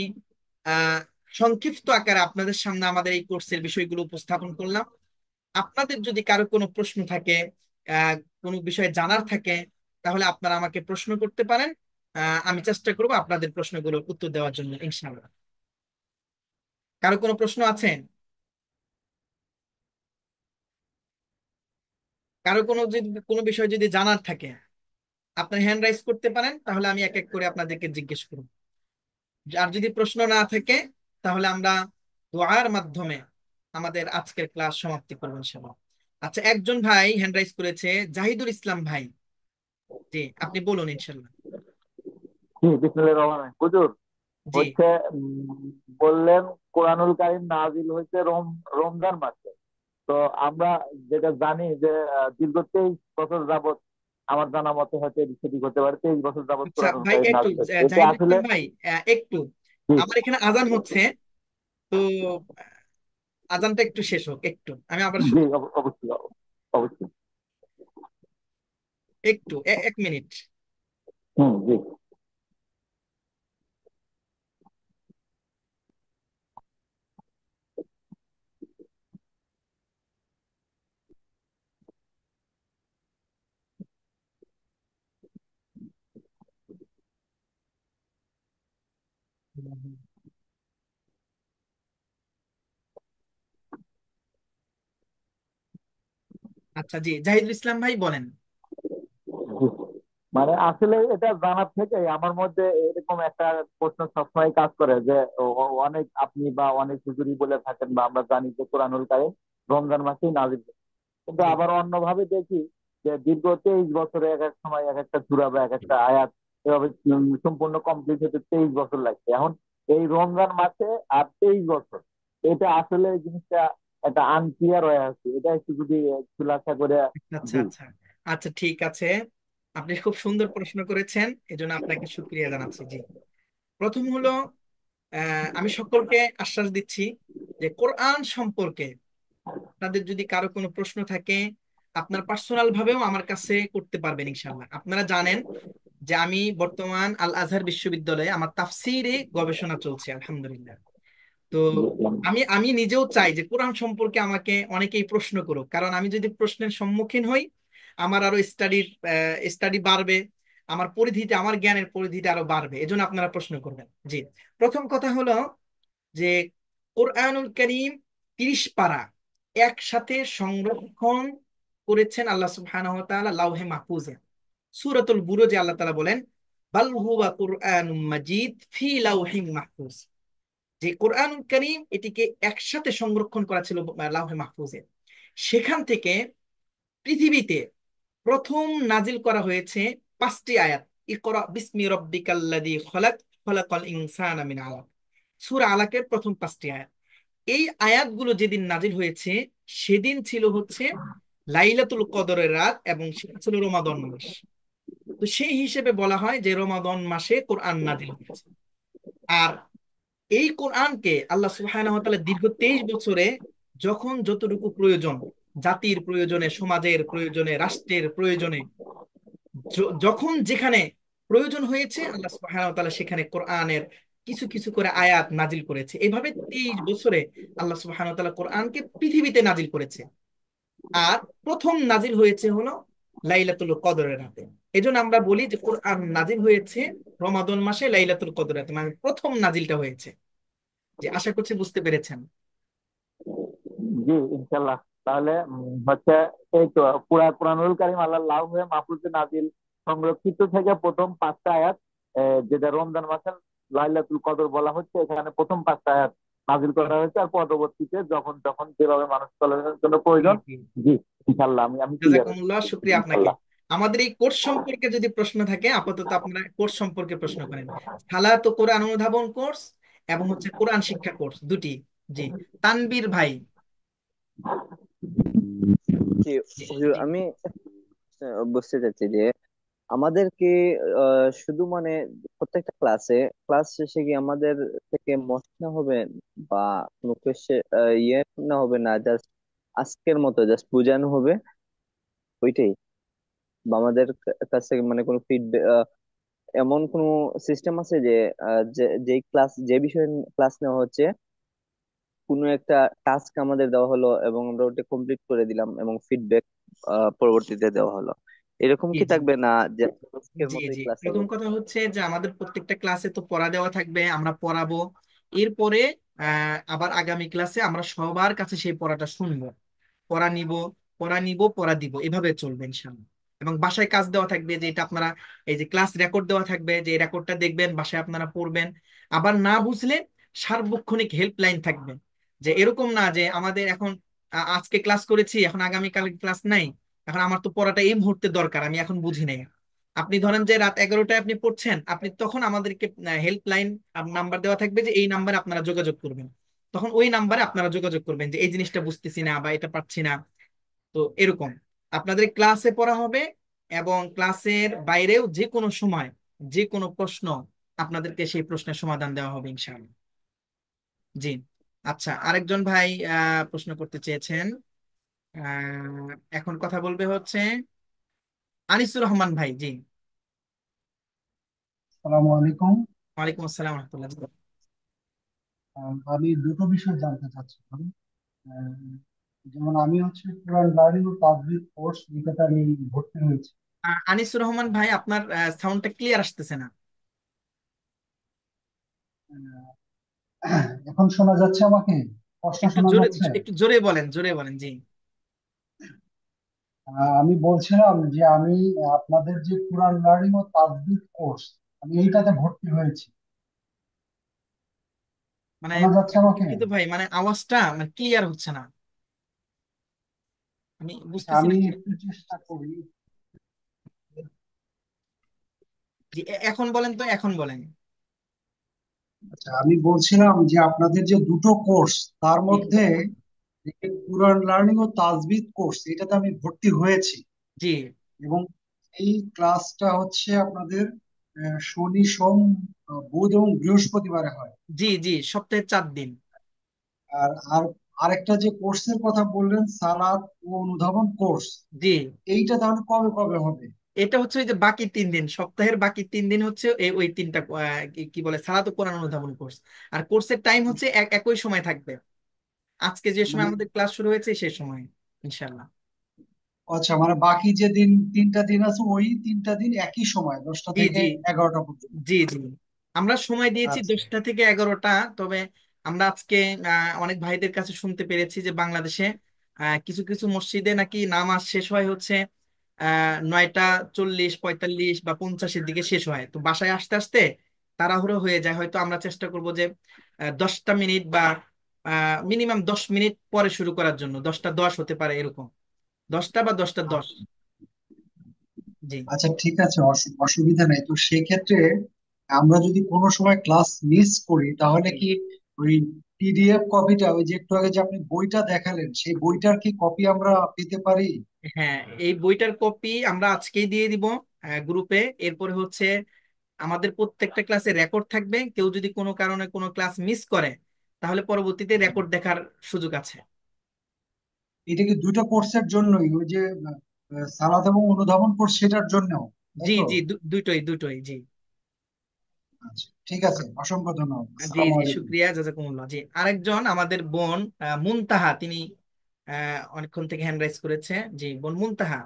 আহ সংক্ষিপ্ত আকারে আপনাদের সামনে আমাদের এই কোর্সের বিষয়গুলো উপস্থাপন করলাম। আপনাদের যদি কারো কোনো প্রশ্ন থাকে, আহ কোনো বিষয়ে জানার থাকে, তাহলে আপনারা আমাকে প্রশ্ন করতে পারেন। আমি চেষ্টা করব আপনাদের প্রশ্নগুলোর উত্তর দেওয়ার জন্য ইনশাআল্লাহ। কারো কোনো প্রশ্ন আছে? কারো কোনো বিষয় যদি জানার থাকে, আপনার হ্যান্ড রাইজ করতে পারেন, তাহলে আমি এক এক করে আপনাদেরকে জিজ্ঞেস করব। আর যদি প্রশ্ন না থাকে, তাহলে আমরা দোয়ার মাধ্যমে আমাদের আজকের ক্লাস সমাপ্তি করবো ইনশাআল্লাহ। আচ্ছা, একজন ভাই হ্যান্ড রাইজ করেছে, জাহিদুল ইসলাম ভাই। জি, আপনি বলুন ইনশাআল্লাহ। জি, বিসমিল্লাহির রহমানির রহিম। হুজুর, জি। হচ্ছে বললেন কোরআনুল কারীম নাজিল হয়েছে রমজান মাসে। তো আমরা যেটা জানি যে দীর্ঘ 23 বছর যাবত, আমার জানা মতে হয়তো এদিক সেদিক হতে পারে, 23 বছর যাবত আচ্ছা কোরআনুল ভাই, কারীম একটু নাজিল হয়েছে, এটা জাহিদুল আসলে ইসলাম ভাই, একটু জি আমার এখানে আজান হচ্ছে। তো আজানটা একটু শেষ হোক, একটু আমি আবার জি শুরু। অবশ্যই অবশ্যই। একটু 1 মিনিট। জি আচ্ছা, জি জাহিদুল ইসলাম ভাই বলেন। জি। মানে আসলে এটা জানার থেকে আমার মধ্যে এরকম একটা প্রশ্ন সবসময় কাজ করে যে অনেক আপনি বা অনেক হুজুরি বলে থাকেন, বা আমরা জানি যে কোরআনুল কারীম রমজান মাসেই নাজিল হয়েছে। কিন্তু জি। আবার অন্যভাবে দেখি যে দীর্ঘ 23 বছরে এক এক সময় এক একটা সূরা বা এক একটা আয়াত এভাবে সম্পূর্ণ কমপ্লিট হতে 23 বছর লাগছে। এখন এই রমজান মাসে আর 23 বছর, এটা আসলে এই জিনিসটা একটা আনক্লিয়ার হয়ে আছে, এটা একটু যদি খুলাসা করে। আচ্ছা জি আচ্ছা। আচ্ছা ঠিক আছে, আপনি খুব সুন্দর প্রশ্ন করেছেন, এজন্য আপনাকে শুকরিয়া জানাচ্ছি। জি, প্রথম হলো, আমি সকলকে আশ্বাস দিচ্ছি যে কোরআন সম্পর্কে আপনাদের যদি কারো কোনো প্রশ্ন থাকে, আপনার পার্সোনাল ভাবেও আমার কাছে করতে পারবেন ইনশাআল্লাহ। আপনারা জানেন যে আমি বর্তমান আল আজহার বিশ্ববিদ্যালয়ে আমার তাফসীরে গবেষণা চলছে আলহামদুলিল্লাহ। তো বুঝলাম। আমি নিজেও চাই যে কোরআন সম্পর্কে আমাকে অনেকেই প্রশ্ন করুক, কারণ আমি যদি প্রশ্নের সম্মুখীন হই, আমার আরো স্টাডি বাড়বে, আমার পরিধিটা, আমার জ্ঞানের পরিধিটা আরো বাড়বে। এজন্য আপনারা প্রশ্ন করবেন। জি, প্রথম কথা হলো যে কোরআনুল কারীম 30 পারা একসাথে সংরক্ষণ করেছেন আল্লাহ সুবহানাহু ওয়া তাআলা লাউহে মাহফুজে। সূরাতুল বুরুজে আল্লাহ তাআলা বলেন, বাল হুয়া কুরআনুম মাজিদ ফি লাউহিম মাহফুজ। যে কোরআনুল কারীম এটিকে একসাথে সংরক্ষণ করা ছিল লাউহে মাহফুজে। সেখান থেকে পৃথিবীতে প্রথম নাজিল করা হয়েছে 5টি আয়াত। ইকরা বিসমি রব্বিকাল্লাযী খলাক, খলাকাল ইনসানা মিন আলাক। সূরা আলাকের প্রথম 5টি আয়াত। এই আয়াতগুলো যেদিন নাজিল হয়েছে, সেদিন ছিল হচ্ছে লাইলাতুল কদরের রাত, এবং সেটা ছিল রমাদান মাস। তো সেই হিসেবে বলা হয় যে রমাদান মাসে কোরআন নাজিল হয়েছে। আর এই কোরআনকে আল্লাহ সুবহানাহু ওয়া তাআলা দীর্ঘ 23 বছরে যখন যতটুকু প্রয়োজন, জাতির প্রয়োজনে, সমাজের প্রয়োজনে, রাষ্ট্রের প্রয়োজনে, যখন যেখানে প্রয়োজন হয়েছে, আল্লাহ সুবহানাহু ওয়া তাআলা সেখানে কোরআনের কিছু কিছু করে আয়াত নাজিল করেছে। এভাবে 23 বছরে আল্লাহ সুবহানাহু ওয়া তাআলা কোরআনকে পৃথিবীতে নাজিল করেছে। আর প্রথম নাজিল হয়েছে হলো লাইলাতুল কদরের রাতে। এজন্য আমরা বলি যে কোরআন নাজিল হয়েছে রমাদান মাসে লাইলাতুল কদরের রাতে, মানে প্রথম নাজিলটা হয়েছে। যে আশা করছি বুঝতে পেরেছেন। জি ইনশাল্লাহ। তাহলে হচ্ছে এই তো কুরআনুল কারীম আল্লাহ লাউহে মাহফুজে নাজিল সংরক্ষিত থেকে প্রথম 5টা আয়াত, যেটা রমজান মাসের লাইলাতুল কদর বলা হচ্ছে, এখানে প্রথম 5টা আয়াত নাজিল করা হয়েছে। আর পরবর্তীতে যখন যখন যেভাবে মানুষ চলার জন্য জি প্রয়োজন। জি, জি, ইনশাল্লাহ আমি ক্লিয়ার হয়েছি। জাজাকুমুল্লাহ, শুক্রিয়া আপনাকে। ইনশাল্লাহ। আমাদের এই কোর্স সম্পর্কে যদি প্রশ্ন থাকে, আপাতত আপনারা কোর্স সম্পর্কে প্রশ্ন করেন। সালাত ও কোরআন অনুধাবন কোর্স এবং হচ্ছে কোরআন শিক্ষা কোর্স দুটি। জি, তানবীর ভাই। জি, জি হুজুর, জি আমি বুঝতে চাচ্ছি যে আমাদেরকে শুধু মানে প্রত্যেকটা ক্লাস শেষে কি আমাদের থেকে মত না হবে, বা কোনো ইয়ে না হবে না, জাস্ট আজকের মতো জাস্ট বোঝানো হবে ওইটাই, বা আমাদের কাছ থেকে মানে কোনো ফিডব্যাক, এমন কোনো সিস্টেম আছে যে যে যে বিষয়ে ক্লাস নেওয়া হচ্ছে, কোনো একটা টাস্ক আমাদের দেওয়া হলো এবং আমরা ওটা কমপ্লিট করে দিলাম এবং ফিডব্যাক পরবর্তীতে দেওয়া হলো, এরকম জি কি জি থাকবে না যে আজকের জি মতোই জি, ক্লাস প্রথম হবে? কথা হচ্ছে যে আমাদের প্রত্যেকটা ক্লাসে তো পড়া দেওয়া থাকবে, আমরা পড়াবো। এরপরে আবার আগামী ক্লাসে আমরা সবার কাছে সেই পড়াটা শুনবো, পড়া নিব, পড়া দিব, এভাবে চলবে ইনশাআল্লাহ। এবং বাসায় কাজ দেওয়া থাকবে, যে এটা আপনারা, এই যে ক্লাস রেকর্ড দেওয়া থাকবে, যে এই রেকর্ডটা দেখবেন, বাসায় আপনারা পড়বেন। আবার না বুঝলে সার্বক্ষণিক হেল্পলাইন থাকবে। যে এরকম না যে আমাদের এখন আজকে ক্লাস করেছি, এখন আগামীকাল ক্লাস নাই, এখন আমার তো পড়াটা এই মুহূর্তে দরকার, আমি এখন বুঝি নাই। আপনি ধরেন যে রাত 11টায় আপনি পড়ছেন, আপনি তখন আমাদেরকে হেল্পলাইন নাম্বার দেওয়া থাকবে, যে এই নাম্বারে আপনারা যোগাযোগ করবেন। তখন ওই নাম্বারে আপনারা যোগাযোগ করবেন যে এই জিনিসটা বুঝতেছি না বা এটা পারছি না। তো এরকম আপনাদের ক্লাসে পড়া হবে, এবং ক্লাসের বাইরেও যে কোনো সময় যে কোনো প্রশ্ন আপনাদেরকে সেই প্রশ্নের সমাধান দেওয়া হবে ইনশাআল্লাহ। জি, আচ্ছা, আরেকজন ভাই প্রশ্ন করতে চেয়েছেন। এখন কথা বলবে হচ্ছে আনিসুর রহমান ভাই। জি, আসসালামু আলাইকুম। ওয়ালাইকুম আসসালাম রহমতুল্লাহ। আমি দুটো বিষয় জানতে চাচ্ছিলাম। আহ, যেমন আমি হচ্ছে কোরআন লার্নিং ও তাজবিদ কোর্স, যেটাতে আমি ভর্তি হয়েছি। আনিসুর রহমান ভাই, আপনার সাউন্ডটা ক্লিয়ার আসতেছে না। এখন শোনা যাচ্ছে আমাকে? স্পষ্ট একটু শোনা জোরে, যাচ্ছে? একটু জোরে বলেন, জোরে বলেন। জি, আমি বলছিলাম যে আমি আপনাদের যে কোরআন লার্নিং ও তাজবিদ কোর্স, আমি এইটাতে ভর্তি হয়েছি। মানে শোনা যাচ্ছে আমাকে? দুঃখিত ভাই, মানে আওয়াজটা মানে ক্লিয়ার হচ্ছে না, আমি আচ্ছা, বুঝতেছি আমি না যে। একটু চেষ্টা করি। জি, এখন বলেন তো, এখন বলেন। আচ্ছা, আমি বলছিলাম যে আপনাদের যে দুটো কোর্স, তার জি মধ্যে যে কুরআন লার্নিং ও তাজবিদ কোর্স, এটাতে আমি ভর্তি হয়েছি। জি এবং এই ক্লাসটা হচ্ছে আপনাদের শনি, সোম, বুধ এবং বৃহস্পতিবারে হয়। জি জি, সপ্তাহে 4 দিন। আর আর আরেকটা যে কোর্সের কথা বললেন, সালাত ও অনুধাবন কোর্স, জি, এইটা তাহলে কবে কবে হবে? এটা হচ্ছে ওই যে বাকি 3 দিন, সপ্তাহের বাকি 3 দিন হচ্ছে এই ওই তিনটা কি বলে, সালাত ও কোরআন অনুধাবন কোর্স। আর কোর্সের টাইম হচ্ছে একই সময় থাকবে, আজকে যে সময় মানে আমাদের ক্লাস শুরু হয়েছে সেই সময় ইনশাল্লাহ। আচ্ছা, মানে বাকি যে দিন, 3টা দিন আছে, ওই 3টা দিন একই সময়, 10টা জি থেকে জি 11টা পর্যন্ত। জি জি, আমরা সময় দিয়েছি আচ্ছা, 10টা থেকে 11টা। তবে আমরা আজকে অনেক ভাইদের কাছে শুনতে পেরেছি যে বাংলাদেশে কিছু কিছু মসজিদে নাকি নামাজ শেষ হয় হচ্ছে 9টা 40, 45 বা 50-এর দিকে শেষ হয়। তো বাসায় আসতে আসতে তাড়াহুড়ো হয়ে যায়। হয়তো আমরা চেষ্টা করব যে 10টা মিনিট বা মিনিমাম 10 মিনিট পরে শুরু করার জন্য, 10টা 10 হতে পারে এরকম, 10টা বা 10টা 10। জি আচ্ছা, ঠিক আছে, অসুবিধা নেই। তো সেক্ষেত্রে আমরা যদি কোনো সময় ক্লাস মিস করি, তাহলে জি। কি ওই পিডিএফ কপিটা, ওই যে একটু আগে যে আপনি বইটা দেখালেন, সেই বইটার কি কপি আমরা পেতে পারি? হ্যাঁ, এই বইটার কপি আমরা আজকেই দিয়ে দিব গ্রুপে। এরপরে হচ্ছে আমাদের প্রত্যেকটা ক্লাসে রেকর্ড থাকবে, কেউ যদি কোনো কারণে কোনো ক্লাস মিস করে তাহলে পরবর্তীতে রেকর্ড দেখার সুযোগ আছে। এটা কি দুটো কোর্সের জন্যই, ওই যে সালাত এবং অনুধাবন কোর্স, সেটার জন্যও, তাই জি তো? জি, দুটোই দুটোই। জি আচ্ছা, ঠিক আছে, অসংখ্য ধন্যবাদ। জি আসসালামু জি, আলাইকুম। শুক্রিয়া, জাজাকুমুল্লাহ। জি, আরেকজন আমাদের বোন মুনতাহা, তিনি অনেকক্ষণ থেকে হ্যান্ড রাইজ করেছে। জি, বোন মুনতাহা।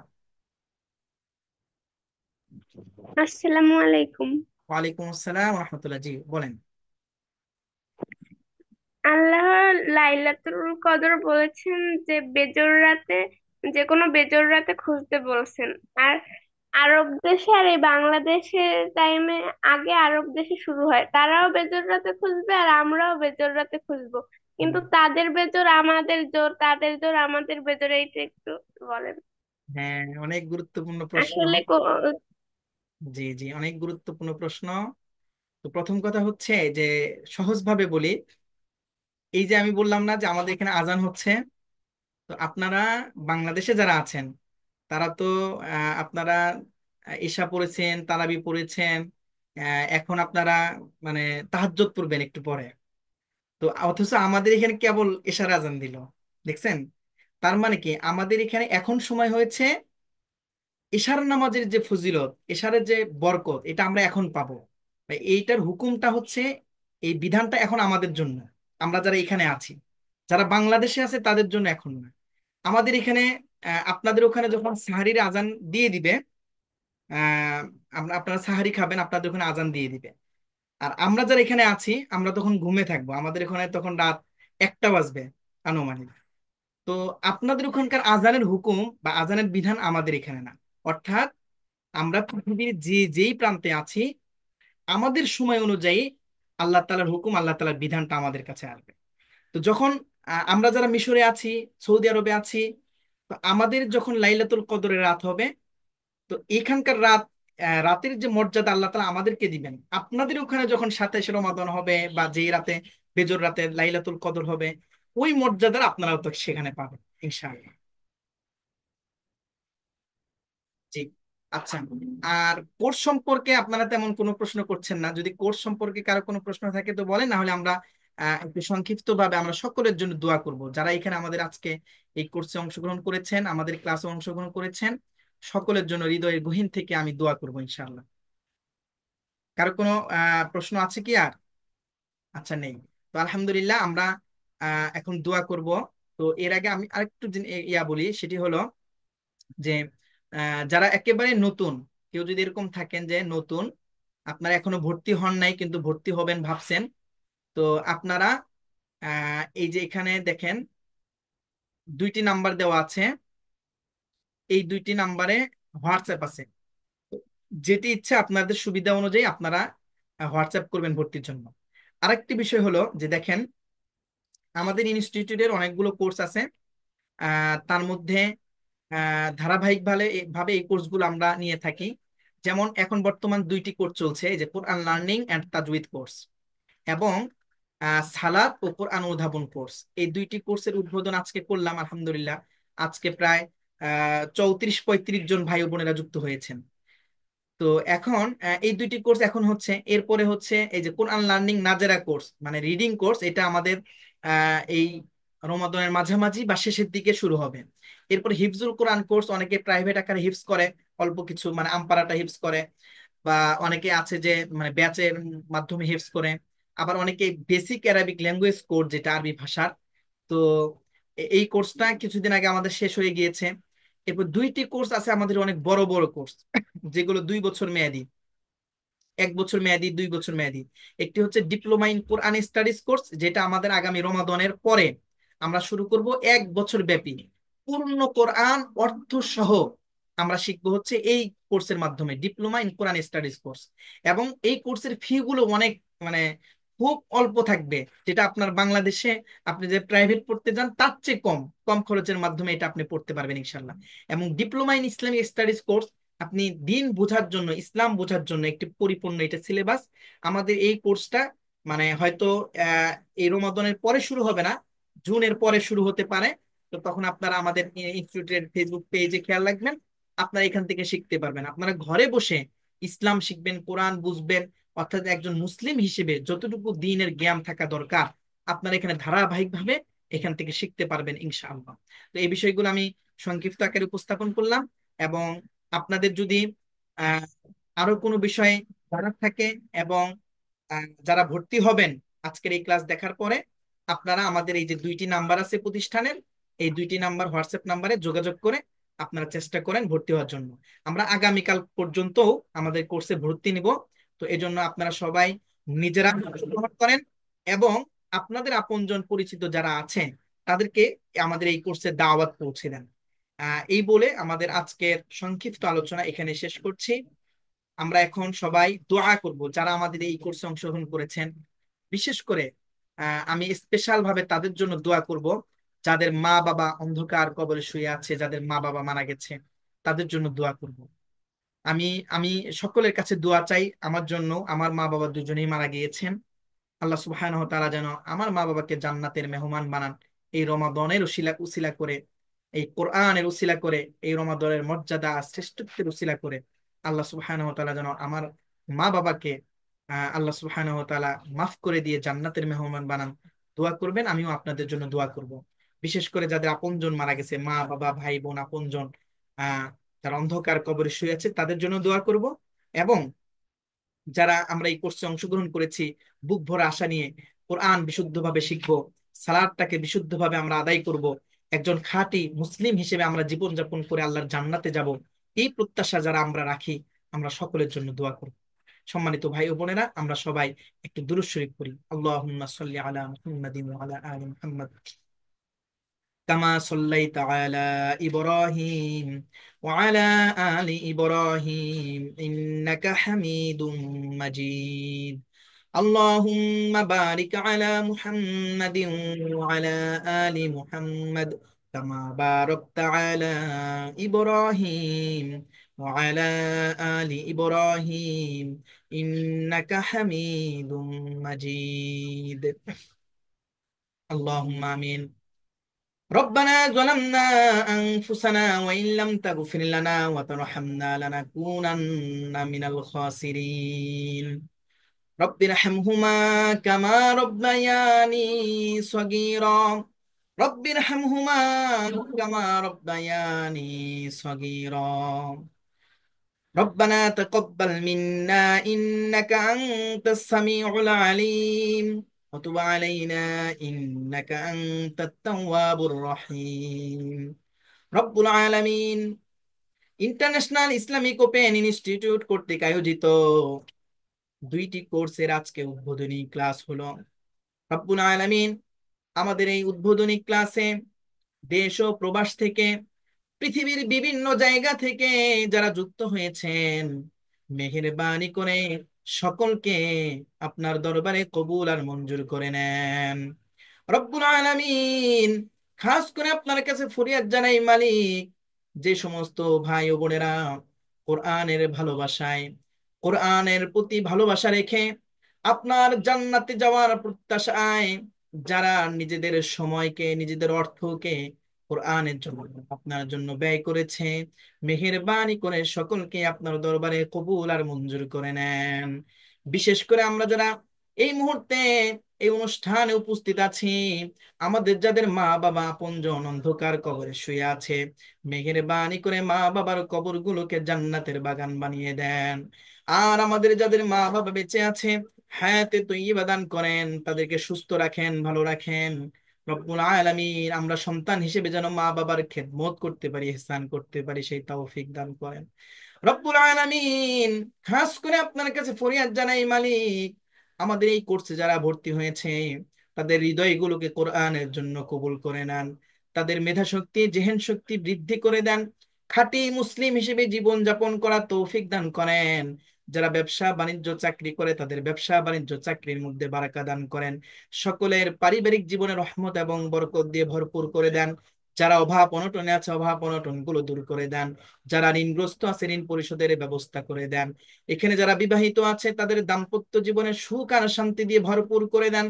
আসসালামু আলাইকুম। ওয়ালাইকুম আসসালাম রহমতুল্লাহ। জি, বলেন। আল্লাহ লাইলাতুল কদর বলেছেন যে বেজর রাতে, যে কোনো বেজর রাতে খুঁজতে বলছেন। আর আরব দেশে আর এই বাংলাদেশের টাইমে আগে আরব দেশে শুরু হয়, তারাও বেজর রাতে খুঁজবে আর আমরাও বেজর রাতে খুঁজবো, কিন্তু তাদের বেজর আমাদের জোর, তাদের জোর আমাদের বেজর, এইটা একটু বলেন। হ্যাঁ, অনেক গুরুত্বপূর্ণ প্রশ্ন। আসলে জি জি, অনেক গুরুত্বপূর্ণ প্রশ্ন। তো প্রথম কথা হচ্ছে যে, সহজভাবে বলি, এই যে আমি বললাম না যে আমাদের এখানে আজান হচ্ছে, তো আপনারা বাংলাদেশে যারা আছেন তারা তো আপনারা ইশা পড়েছেন, তারাবি পড়েছেন, এখন আপনারা মানে তাহাজ্জুদ পড়বেন একটু পরে। তো অথচ আমাদের এখানে কেবল এশার আজান দিল, দেখছেন? তার মানে কি, আমাদের এখানে এখন সময় হয়েছে এশার নামাজের যে ফজিলত, এশারের যে বরকত, এটা আমরা এখন পাবো। এইটার হুকুমটা হচ্ছে, এই বিধানটা এখন আমাদের জন্য, আমরা যারা এখানে আছি। যারা বাংলাদেশে আছে তাদের জন্য এখন না। আমাদের এখানে আপনাদের ওখানে যখন সাহারির আজান দিয়ে দিবে, আহ আপনারা সাহারি খাবেন, আপনাদের ওখানে আজান দিয়ে দিবে। আর আমরা যারা এখানে আছি আমরা তখন ঘুমে থাকবো, আমাদের এখানে তখন রাত 1টা বাজবে আনুমানিক। তো আপনাদের ওখানকার আজানের হুকুম বা আজানের বিধান আমাদের এখানে না। অর্থাৎ আমরা পৃথিবীর যেই প্রান্তে আছি, আমাদের সময় অনুযায়ী আল্লাহ তাআলার হুকুম, আল্লাহ তাআলার বিধানটা আমাদের কাছে আসবে। তো যখন আমরা যারা মিশরে আছি, সৌদি আরবে আছি, তো আমাদের যখন লাইলাতুল কদরের রাত হবে, তো এখানকার রাতের যে মর্যাদা আল্লাহ তাআলা আমাদেরকে দিবেন, আপনাদের ওখানে যখন 27 রমাদান হবে বা যেই রাতে বেজর রাতে লাইলাতুল কদর হবে, ওই মর্যাদা আপনারাও তো সেখানে পাবেন ইনশাআল্লাহ। জি। আচ্ছা, আর কোর্স সম্পর্কে আপনারা তেমন কোনো প্রশ্ন করছেন না। যদি কোর্স সম্পর্কে কারো কোনো প্রশ্ন থাকে তো বলেন, না হলে আমরা একটু সংক্ষিপ্ত ভাবে আমরা সকলের জন্য দোয়া করব, যারা এখানে আমাদের আজকে এই কোর্সে অংশগ্রহণ করেছেন, আমাদের ক্লাসে অংশগ্রহণ করেছেন। সকলের জন্য হৃদয়ের গহীন থেকে আমি দোয়া করব ইনশাআল্লাহ। কারো কোনো প্রশ্ন আছে কি আর? আচ্ছা, নেই। তো আলহামদুলিল্লাহ, আমরা এখন দোয়া করব। তো এর আগে আমি আরেকটু ইয়া বলি, সেটি হলো যে যারা একেবারে নতুন, কেউ যদি এরকম থাকেন যে নতুন, আপনারা এখনো ভর্তি হন নাই কিন্তু ভর্তি হবেন ভাবছেন, তো আপনারা এই যে এখানে দেখেন 2টি নাম্বার দেওয়া আছে, এই 2টি নাম্বারে হোয়াটসঅ্যাপ আছে। তো যেটি ইচ্ছা আপনাদের সুবিধা অনুযায়ী আপনারা হোয়াটসঅ্যাপ করবেন ভর্তির জন্য। আরেকটি বিষয় হলো যে দেখেন, আমাদের ইনস্টিটিউটের অনেকগুলো কোর্স আছে, তার মধ্যে ধারাবাহিক ভাবে ভাবে এই কোর্সগুলো আমরা নিয়ে থাকি। যেমন এখন বর্তমান 2টি কোর্স চলছে, এই যে কোরআন লার্নিং এন্ড তাজউইদ কোর্স, এবং সালাত ও কোরআন অনুধাবন কোর্স। এই 2টি কোর্সের উদ্বোধন আজকে করলাম আলহামদুলিল্লাহ। আজকে প্রায় 34-35 জন ভাই ও বোনেরা যুক্ত হয়েছেন। তো এখন এই 2টি কোর্স এখন হচ্ছে, এরপরে হচ্ছে এই যে কোরআন লার্নিং নাজেরা কোর্স, মানে রিডিং কোর্স, এটা আমাদের এই রমাদানের মাঝামাঝি বা শেষের দিকে শুরু হবে। এরপর হিফজুল কোরআন কোর্স, অনেকে প্রাইভেট আকারে হিফজ করে, অল্প কিছু মানে আমপারাটা হিফজ করে, বা অনেকে আছে যে মানে ব্যাচের মাধ্যমে হিফজ করে। আবার অনেকে বেসিক অ্যারাবিক ল্যাঙ্গুয়েজ কোর্স, যেটা আরবি ভাষার। তো এই কোর্সটা কিছুদিন আগে আমাদের শেষ হয়ে গিয়েছে। এরপর 2টি কোর্স আছে আমাদের অনেক বড় বড় কোর্স, যেগুলো 2 বছর মেয়াদি, 1 বছর মেয়াদি, 2 বছর মেয়াদি। একটি হচ্ছে diploma in Quran studies course, যেটা আমাদের আগামী রমাদানের পরে আমরা শুরু করব। 1 বছর ব্যাপী পূর্ণ কোরআন অর্থ সহ আমরা শিখবো হচ্ছে এই কোর্সের মাধ্যমে, diploma in Quran studies course. এবং এই কোর্সের ফি গুলো অনেক মানে খুব অল্প থাকবে, যেটা আপনার বাংলাদেশে আপনি যে প্রাইভেট পড়তে যান তার চেয়ে কম কম খরচের মাধ্যমে এটা আপনি পড়তে পারবেন ইনশাল্লাহ। এবং diploma in Islamic studies course, আপনি দিন বোঝার জন্য, ইসলাম বোঝার জন্য একটি পরিপূর্ণ এটা সিলেবাস। আমাদের এই কোর্সটা মানে হয়তো আহ এই রমাদানের পরে শুরু হবে না, জুনের পরে শুরু হতে পারে। তো তখন আপনারা আমাদের ইনস্টিটিউটের ফেসবুক পেজে খেয়াল রাখবেন, আপনারা এখান থেকে শিখতে পারবেন। আপনারা ঘরে বসে ইসলাম শিখবেন, কোরআন বুঝবেন, অর্থাৎ একজন মুসলিম হিসেবে যতটুকু দ্বীনের জ্ঞান থাকা দরকার আপনারা এখানে ধারাবাহিকভাবে এখান থেকে শিখতে পারবেন ইনশাআল্লাহ। তো এই বিষয়গুলো আমি সংক্ষিপ্ত আকারে উপস্থাপন করলাম। এবং আপনাদের যদি আহ আরো কোনো বিষয়ে জানার থাকে, এবং যারা ভর্তি হবেন আজকের এই ক্লাস দেখার পরে, আপনারা আমাদের এই যে 2টি নাম্বার আছে প্রতিষ্ঠানের, এই 2টি নাম্বার হোয়াটসঅ্যাপ নাম্বারে যোগাযোগ করে আপনারা চেষ্টা করেন ভর্তি হওয়ার জন্য। আমরা আগামীকাল পর্যন্ত আমাদের কোর্সে ভর্তি নিব। তো এই জন্য আপনারা সবাই নিজেরা অংশগ্রহণ করেন, এবং আপনাদের আপনজন পরিচিত যারা আছে তাদেরকে আমাদের এই কোর্সের দাওয়াত পৌঁছে দেন। এই বলে আমাদের আজকের সংক্ষিপ্ত আলোচনা এখানে শেষ করছি। আমরা এখন সবাই দোয়া করব যারা আমাদের এই কোর্সে অংশগ্রহণ করেছেন। বিশেষ করে আমি স্পেশাল ভাবে তাদের জন্য দোয়া করব যাদের মা বাবা অন্ধকার কবরে শুয়ে আছে, যাদের মা বাবা মারা গেছে, তাদের জন্য দোয়া করব। আমি আমি সকলের কাছে দোয়া চাই আমার জন্য। আমার মা বাবা দুজনেই মারা গিয়েছেন। আল্লাহ সুবহানাহু ওয়া তাআলা যেন আমার মা বাবাকে জান্নাতের মেহমান বানান। এই রমাদানের উসিলা উসিলা করে, এই কোরআনের উসিলা করে, এই রমাদানের মর্যাদা শ্রেষ্ঠত্বের উসিলা করে আল্লাহ সুবহানাহু ওয়া তাআলা যেন আমার মা বাবাকে আল্লাহ সুবহানাহু ওয়া তাআলা মাফ করে দিয়ে জান্নাতের মেহমান বানান। দোয়া করবেন, আমিও আপনাদের জন্য দোয়া করব। বিশেষ করে যাদের আপনজন মারা গেছে, মা বাবা ভাই বোন আপনজন, যারা অন্ধকার কবরে শুয়ে আছে, তাদের জন্য দোয়া করব। এবং যারা আমরা এই কোর্সে অংশগ্রহণ করেছি বুক ভরা আশা নিয়ে কোরআন বিশুদ্ধভাবে শিখবো, সালাদটাকে বিশুদ্ধভাবে আমরা আদায় করব, একজন খাঁটি মুসলিম হিসেবে আমরা জীবনযাপন করে আল্লাহর জান্নাতে যাব, এই প্রত্যাশা যারা আমরা রাখি, আমরা সকলের জন্য দোয়া করব। সম্মানিত ভাই ও বোনেরা, আমরা সবাই একটু দুরূদ শরীফ পড়ি। আল্লাহুম্মা সাল্লি আলা মুহাম্মাদিন ওয়া আলা আলি Muhammad كما صليت على إبراهيم وعلى آل إبراهيم إنك حميد مجيد. اللهم بارك على محمد وعلى آل محمد كما باركت على إبراهيم وعلى آل إبراهيم إنك حميد مجيد. اللهم آمين. ربنا ظلمنا أنفسنا وإن لم تغفر لنا وترحمنا لنكونن من الخاسرين. رب ارحمهما كما ربياني صغيرا. رب ارحمهما كما ربياني صغيرا. ربنا تقبل منا إنك أنت السميع العليم وتب علينا إنك أنت التواب الرحيم. رب العالمين international Islamic open institute কর্তৃক আয়োজিত 2টি কোর্সের আজকে উদ্বোধনী ক্লাস হলো। রব্বুল আলামিন আমাদের এই উদ্বোধনী ক্লাসে দেশ ও প্রবাস থেকে, পৃথিবীর বিভিন্ন জায়গা থেকে যারা যুক্ত হয়েছেন, মেহেরবানি করে সকলকে আপনার দরবারে কবুল আর মঞ্জুর করে নেন। রব্বুল আলামিন খাস করে আপনার কাছে ফরিয়াদ জানাই মালিক, যে সমস্ত ভাই ও বোনেরা কোরআনের ভালোবাসায়, কোরআনের প্রতি ভালোবাসা রেখে আপনার জান্নাতে যাওয়ার প্রত্যাশায় যারা নিজেদের সময়কে, নিজেদের অর্থকে কোরআনের জন্য, আপনার জন্য ব্যয় করেছে, মেহেরবানি করে সকলকে আপনার দরবারে কবুল আর মঞ্জুর করে নেন। বিশেষ করে আমরা যারা এই মুহূর্তে এই অনুষ্ঠানে উপস্থিত আছি, আমাদের যাদের মা বাবা আপনজন অন্ধকার কবরে শুয়ে আছে, মেহেরবানি করে মা বাবার কবরগুলোকে জান্নাতের বাগান বানিয়ে দেন। আর আমাদের যাদের মা বাবা বেঁচে আছে, হায়াতে তৈয়্যিবা দান করেন, তাদেরকে সুস্থ রাখেন, ভালো রাখেন। রব্বুল আলামিন আমরা সন্তান হিসেবে যেন মা বাবার খেদমত করতে পারি, ইহসান করতে পারি, সেই তৌফিক দান করেন। রব্বুল আলামিন খাস করে আপনার কাছে ফরিয়াদ জানাই মালিক, আমাদের এই কোর্সে যারা ভর্তি হয়েছে তাদের হৃদয়গুলোকে কোরআনের জন্য কবুল করে নেন, তাদের মেধা শক্তি জেহেন শক্তি বৃদ্ধি করে দেন, খাঁটি মুসলিম হিসেবে জীবন যাপন করা তৌফিক দান করেন। যারা ব্যবসা বাণিজ্য চাকরি করে তাদের ব্যবসা বাণিজ্য চাকরির মধ্যে বারাকা দান করেন। সকলের পারিবারিক জীবনে রহমত এবং বরকত দিয়ে ভরপুর করে দেন। যারা অভাব অনটনে আছে অভাব অনটন গুলো দূর করে দেন। যারা ঋণগ্রস্ত আছে ঋণ পরিশোধের ব্যবস্থা করে দেন। এখানে যারা বিবাহিত আছে তাদের দাম্পত্য জীবনে সুখ আর শান্তি দিয়ে ভরপুর করে দেন।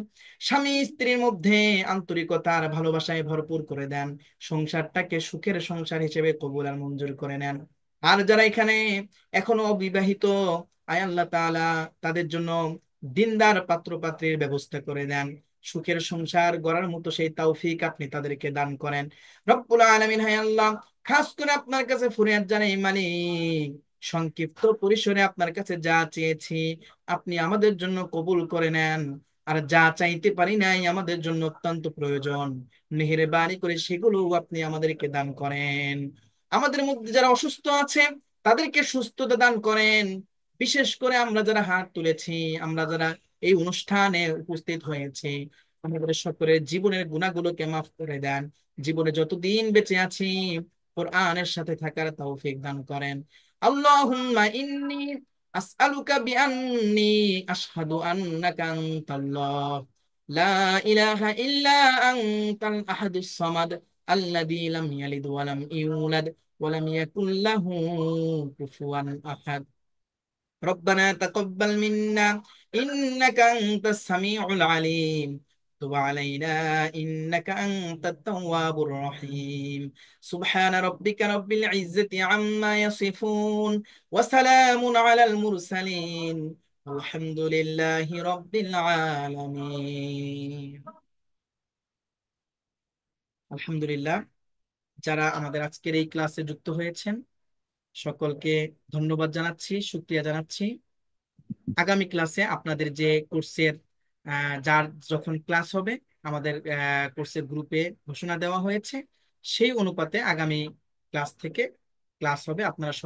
স্বামী স্ত্রীর মধ্যে আন্তরিকতা আর ভালোবাসায় ভরপুর করে দেন। সংসারটাকে সুখের সংসার হিসেবে কবুল আর মঞ্জুর করে নেন। আর যারা এখানে এখনো অবিবাহিত, আয় আল্লাহ তাআলা তাদের জন্য দিনদার পাত্র পাত্রীর ব্যবস্থা করে দেন। সুখের সংসার গড়ার মতো সেই তৌফিক আপনি তাদেরকে দান করেন। রব্বুল আলামিন, হায় আল্লাহ খাস করে আপনার কাছে ফরিয়াদ জানাই মালিক, সংক্ষিপ্ত পরিসরে আপনার কাছে যা চেয়েছি আপনি আমাদের জন্য কবুল করে নেন। আর যা চাইতে পারি নাই আমাদের জন্য অত্যন্ত প্রয়োজন, মেহেরবানি করে সেগুলো আপনি আমাদেরকে দান করেন। আমাদের মধ্যে যারা অসুস্থ আছে তাদেরকে সুস্থতা দান করেন। বিশেষ করে আমরা যারা হাত তুলেছি, আমরা যারা এই অনুষ্ঠানে উপস্থিত হয়েছি, আমাদের সকলের জীবনের গুনাহগুলোকে মাফ করে দেন। জীবনে যতদিন বেঁচে আছি কোরআনের সাথে থাকার তৌফিক দান করেন। আল্লাহুম্মা ইন্নী আসআলুকা বিআন্নী আশহাদু আন্নাকা আনতাল্লাহ লা ইলাহা ইল্লা আনতাল আহাদুস সামাদ আল্লাযী লাম ইয়ালিদ ওয়া লাম ইউলাদ ওয়া লাম ইয়াকুল লাহু কুফুয়ান আহাদ। ربنا تقبل منا إنك أنت السميع العليم، تب علينا إنك أنت التواب الرحيم. سبحان ربك رب العزة عما يصفون، وسلام على المرسلين، والحمد لله رب العالمين. আলহামদুলিল্লাহ, যারা আমাদের আজকের এই ক্লাসে যুক্ত হয়েছেন সকলকে ধন্যবাদ জানাচ্ছি, শুকরিয়া জানাচ্ছি। আগামী ক্লাসে আপনাদের যে কোর্সের যার যখন ক্লাস হবে আমাদের কোর্সের গ্রুপে ঘোষণা দেওয়া হয়েছে, সেই অনুপাতে আগামী ক্লাস থেকে ক্লাস হবে। আপনারা সব